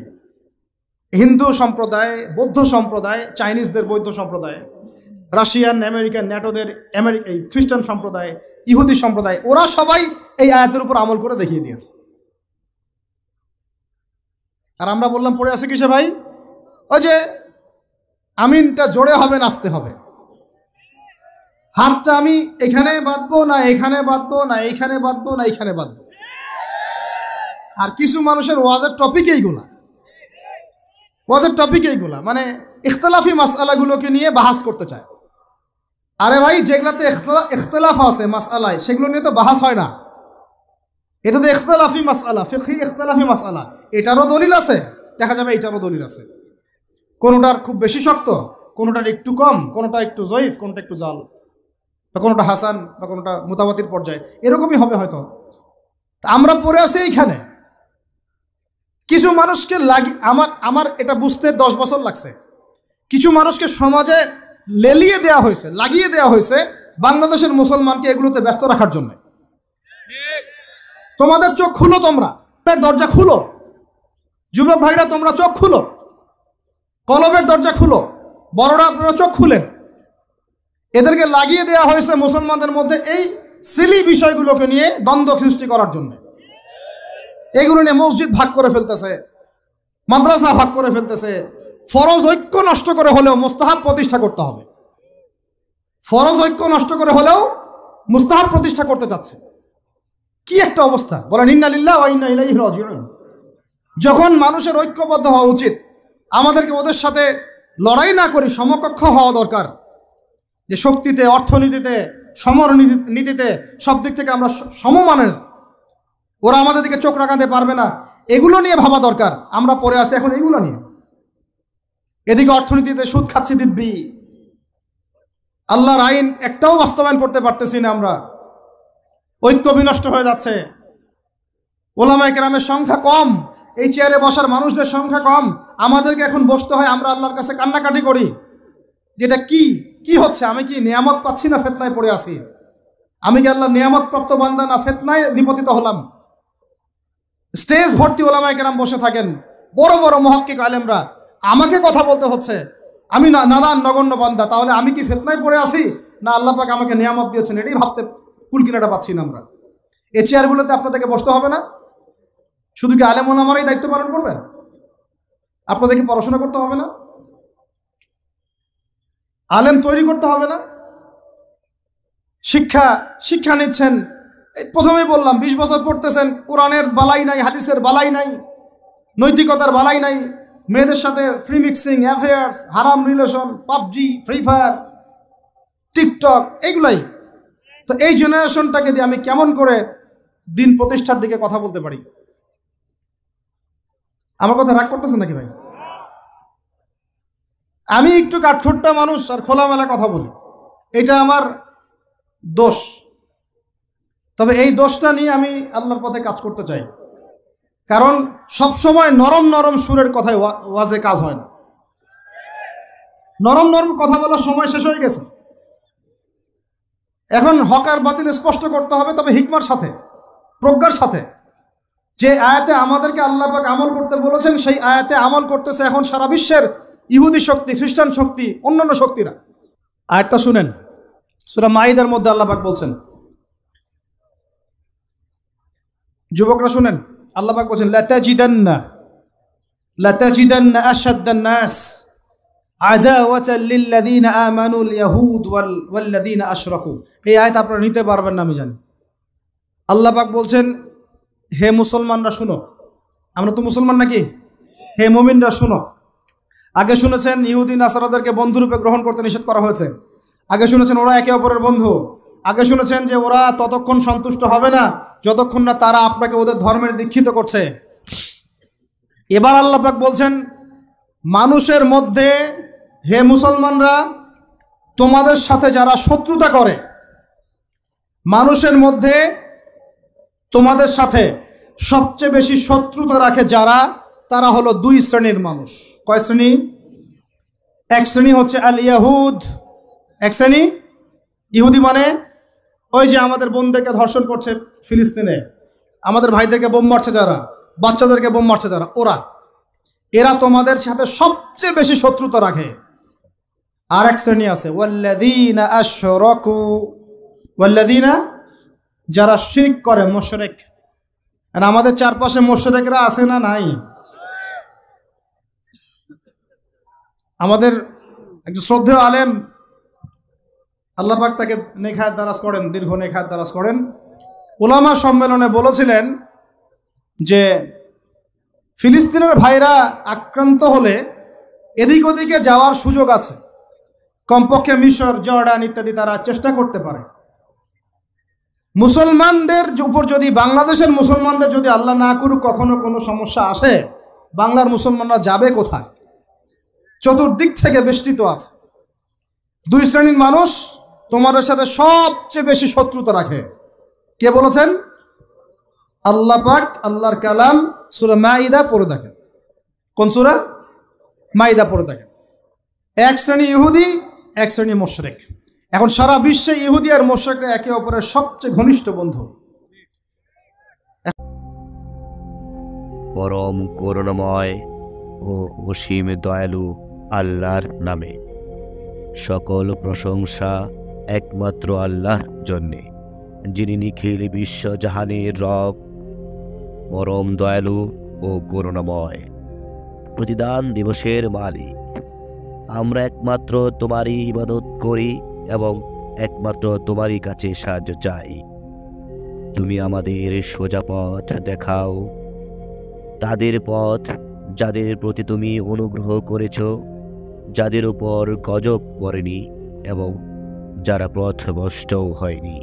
হিন্দু সম্প্রদায়, বৌদ্ধ সম্প্রদায়, চাইনিজদের বৌদ্ধ সম্প্রদায়, রাশিয়ান, আমেরিকান, ন্যাটোদের এই খ্রিস্টান সম্প্রদায়, ইহুদি সম্প্রদায়, ওরা সবাই এই আয়াতের উপর আমল করে দেখিয়ে দিয়েছে। আর আমরা বললাম পড়ে আছে কিসে ভাই? ওই যে আমিনটা জোরে হবে, নাচতে হবে। হাতটা আমি এখানে বাঁধবো না, এখানে বাঁধবো না, এইখানে বাঁধবো না, এইখানে বাঁধবো। আর কিছু মানুষের ওয়াজের টপিক এইগুলা, মানে ইখতলাফি মাসআলাগুলোকে নিয়ে বাহাস করতে চায়। আরে ভাই, যেগুলাতে ইখতলাফ আছে মাসআলায়, সেগুলো নিয়ে তো বাহাস হয় না। এটা তো ইখতলাফি মাসআলা, ফিকহি ইখতলাফি মাসআলা। এটারও দলিল আছে, দেখা যাবে এটারও দলিল আছে। কোনোটার খুব বেশি শক্ত, কোনোটার একটু কম, কোনোটা একটু জয়ীফ, কোনোটা একটু জাল, বা কোনোটা হাসান, বা কোনোটা মুতাওয়াতির পর্যায়ে, এরকমই হবে হয়তো। আমরা পড়ে আছি এইখানে। কিছু মানুষকে আমার এটা বুঝতে 10 বছর লাগছে। কিছু মানুষকে সমাজে লেলিয়ে দেওয়া হয়েছে, লাগিয়ে দেওয়া হয়েছে বাংলাদেশের মুসলমানকে এগুলোতে ব্যস্ত রাখার জন্য। তোমাদের চোখ খুলো, তোমরা দরজা খুলো, যুবক ভাইরা তোমরা চোখ খুলো, কলবের দরজা খুলো, বড়রা আপনারা চোখ খুলেন। এদেরকে লাগিয়ে দেওয়া হয়েছে মুসলমানদের মধ্যে এই সিলি বিষয়গুলোকে নিয়ে দ্বন্দ্ব সৃষ্টি করার জন্য। এগুলো নিয়ে মসজিদ ভাগ করে ফেলতেছে, মাদ্রাসা ভাগ করে ফেলতেছে। ফরজ ঐক্য নষ্ট করে হলেও মুস্তাহাব প্রতিষ্ঠা করতে হবে। ফরজ ঐক্য নষ্ট করে হলেও মুস্তাহাব প্রতিষ্ঠা করতে চাচ্ছে। কি একটা অবস্থা, বলেন ইন্না লিল্লাহি ওয়া ইন্না ইলাইহি রাজিউন। যখন মানুষের ঐক্যবদ্ধ হওয়া উচিত, আমাদেরকে ওদের সাথে লড়াই না করি, সমকক্ষ হওয়া দরকার। যে শক্তিতে, অর্থনীতিতে, সমরনীতিতে, সব দিক থেকে আমরা সমমানের, ওরা আমাদের দিকে চোখ রাখাতে পারবে না, এগুলো নিয়ে ভাবা দরকার। আমরা পড়ে আসি এখন এগুলো নিয়ে। এদিকে অর্থনীতিতে সুদ খাচ্ছি দিব্যি, আল্লাহর আইন একটাও বাস্তবায়ন করতে পারতেছি না আমরা। ঐক্য বিনষ্ট হয়ে যাচ্ছে। ওলামায়ে কেরামের সংখ্যা কম, এই চেয়ারে বসার মানুষদের সংখ্যা কম। আমাদেরকে এখন বসতে হয়, আমরা আল্লাহর কাছে কান্নাকাটি করি, যেটা কি হচ্ছে? আমি কি নিয়ামত পাচ্ছি না ফিতনায় পড়ে আছি? আমি কি আল্লাহর নিয়ামত প্রাপ্ত বান্দা না ফিতনায় নিপতিত হলাম? স্টেজ ভর্তি ওলামায়ে কেরাম বসে থাকেন, বড় বড় মুহাক্কিক আলেমরা, আমাকে কথা বলতে হচ্ছে। আমি নাদান নগণ্য বান্দা, তাহলে আমি কি ফিতনায় পড়ে আছি না আল্লাহ পাক আমাকে নিয়ামত দিয়েছেন? এটাই ভাবতে কুলকিনাটা পাচ্ছি না আমরা। এই চেয়ারগুলোতে আপনাদেরকে বসতে হবে না? শুধু কি আলেম ওলামারাই দায়িত্ব পালন করবেন? আপনাদেরকে পড়াশোনা করতে হবে না? আলেম তৈরি করতে হবে না? শিক্ষা নিচ্ছেন, প্রথমেই বললাম 20 বছর পড়তেছেন, কোরআনের বালাই নাই, হাদিসের বালাই নাই, নৈতিকতার বালাই নাই, মেয়েদের সাথে ফ্রি মিক্সিং, অ্যাফেয়ার্স, হারাম relation, PUBG, free fire, TikTok, এইগুলাই। তো এই জেনারেশনটাকে দিয়ে আমি কেমন করে দিন প্রতিষ্ঠার দিকে কথা বলতে পারি? আমার কথা রাগ করতেছে নাকি ভাই? আমি একটু কাঠখোট্টা মানুষ আর খোলামেলা কথা বলি, এটা আমার দোষ। তবে এই দোষটা নিয়ে আমি আল্লাহর পথে কাজ করতে চাই। কারণ সবসময় নরম নরম সুরের কথায় ওয়াজে কাজ হয় না। নরম নরম কথা বলার সময় শেষ হয়ে গেছে। এখন হক আর বাতিল স্পষ্ট করতে হবে, তবে হিকমার সাথে, প্রজ্ঞার সাথে। যে আয়াতে আমাদেরকে আল্লাহ পাক আমল করতে বলেছেন, সেই আয়াতে আমল করতেছে এখন সারা বিশ্বের ইহুদি শক্তি, খ্রিস্টান শক্তি, অন্যান্য শক্তিরা। আয়াতটা শুনেন, সূরা মাইদার মধ্যে আল্লাহ পাক বলছেন, যুবকরা শুনেন, আল্লাহ পাক বলছেন লাতাজিদান্না আশাদ্দান নাস আদাওয়াতাল লিল্লাযিনা আমানুল ইয়াহুদ ওয়াল্লাযিনা আশরাকু। এই আয়াত আপনারা নিতে পারবেন না আমি জানি। আল্লাহ পাক বলছেন, হে মুসলমানরা শুনো। আমরা তো মুসলমান নাকি? হে মুমিনরা শুনো। আগে শুনেছেন ইহুদি নাসারাদেরকে বন্ধুরূপে গ্রহণ করতে নিষেধ করা হয়েছে। আগে শুনেছেন ওরা একে অপরের বন্ধু। আগে শুনেছেন যে ওরা ততক্ষণ সন্তুষ্ট হবে না যতক্ষণ না তারা আপনাকে ওদের ধর্মের দীক্ষিত করছে। এবার আল্লাহ পাক বলছেন, মানুষের মধ্যে হে মুসলমানরা, তোমাদের সাথে যারা শত্রুতা করে, মানুষের মধ্যে তোমাদের সাথে সবচেয়ে বেশি শত্রুতা রাখে যারা, তারা হলো দুই শ্রেণীর মানুষ। কয় শ্রেণী? এক শ্রেণী হচ্ছে আল ইয়াহুদ, এক শ্রেণী ইহুদি মানে ওই যে আমাদের বোনদেরকে ধর্ষণ করছে ফিলিস্তিনে, আমাদের ভাইদেরকে বোম মারছে যারা, বাচ্চাদেরকে বোম মারছে যারা, এরা তোমাদের সাথে সবচেয়ে বেশি শত্রুতা রাখে। আর এক শ্রেণী আছে ওয়াল্লাযীনা আশরাকু, ওয়াল্লাযীনা যারা শিরক করে, মুশরিক। আর আমাদের চারপাশে মুশরিকরা আছে না নাই? আমাদের একজন শ্রদ্ধেয় আলেম, আল্লাহ পাক তাকে নেখায়াত দারাজ করেন, দীর্ঘ নেখায়াত দারাজ করেন, উলামা সম্মেলনে বলেছিলেন যে ফিলিস্তিনের ভাইরা আক্রান্ত হলে এদিক ওদিকে যাওয়ার সুযোগ আছে, কমপক্ষে মিশর, জর্ডান ইত্যাদি তারা চেষ্টা করতে পারে। মুসলমানদের উপর যদি, বাংলাদেশের মুসলমানদের যদি আল্লাহ না করুক কখনো কোনো সমস্যা আসে, বাংলার মুসলমানরা যাবে কোথায়? চতুর্দিক থেকে বেষ্টিত আছে। দুই শ্রেণীর মানুষ তোমাদের সাথে সবচেয়ে বেশি শত্রুতা রাখে। কে বলেছেন? আল্লাহ পাক, আল্লাহর কালাম সূরা মাইদা পড়ে দেখেন। কোন সূরা? মাইদা পড়ে দেখেন। এক শ্রেণী ইহুদি, এক শ্রেণী মুশরিক। এখন সারা বিশ্বে ইহুদি আর মুশরিকরা একে অপরের সবচেয়ে ঘনিষ্ঠ বন্ধু। পরম করুণাময় ও অসীম দয়ালু আল্লাহর নামে। সকল প্রশংসা একমাত্র আল্লাহর জন্যে, যিনি নিখিল বিশ্বজাহানের রব, পরম দয়ালু ও করুণাময়, প্রতিদান দিবসের মালিক। আমরা একমাত্র তোমারই ইবাদত করি এবং একমাত্র তোমারই কাছে সাহায্য চাই। তুমি আমাদের সোজা পথ দেখাও, তাদের পথ যাদের প্রতি তুমি অনুগ্রহ করেছ, যাদের উপর গজব পড়েনি এবং যারা পথভ্রষ্টও হয়নি।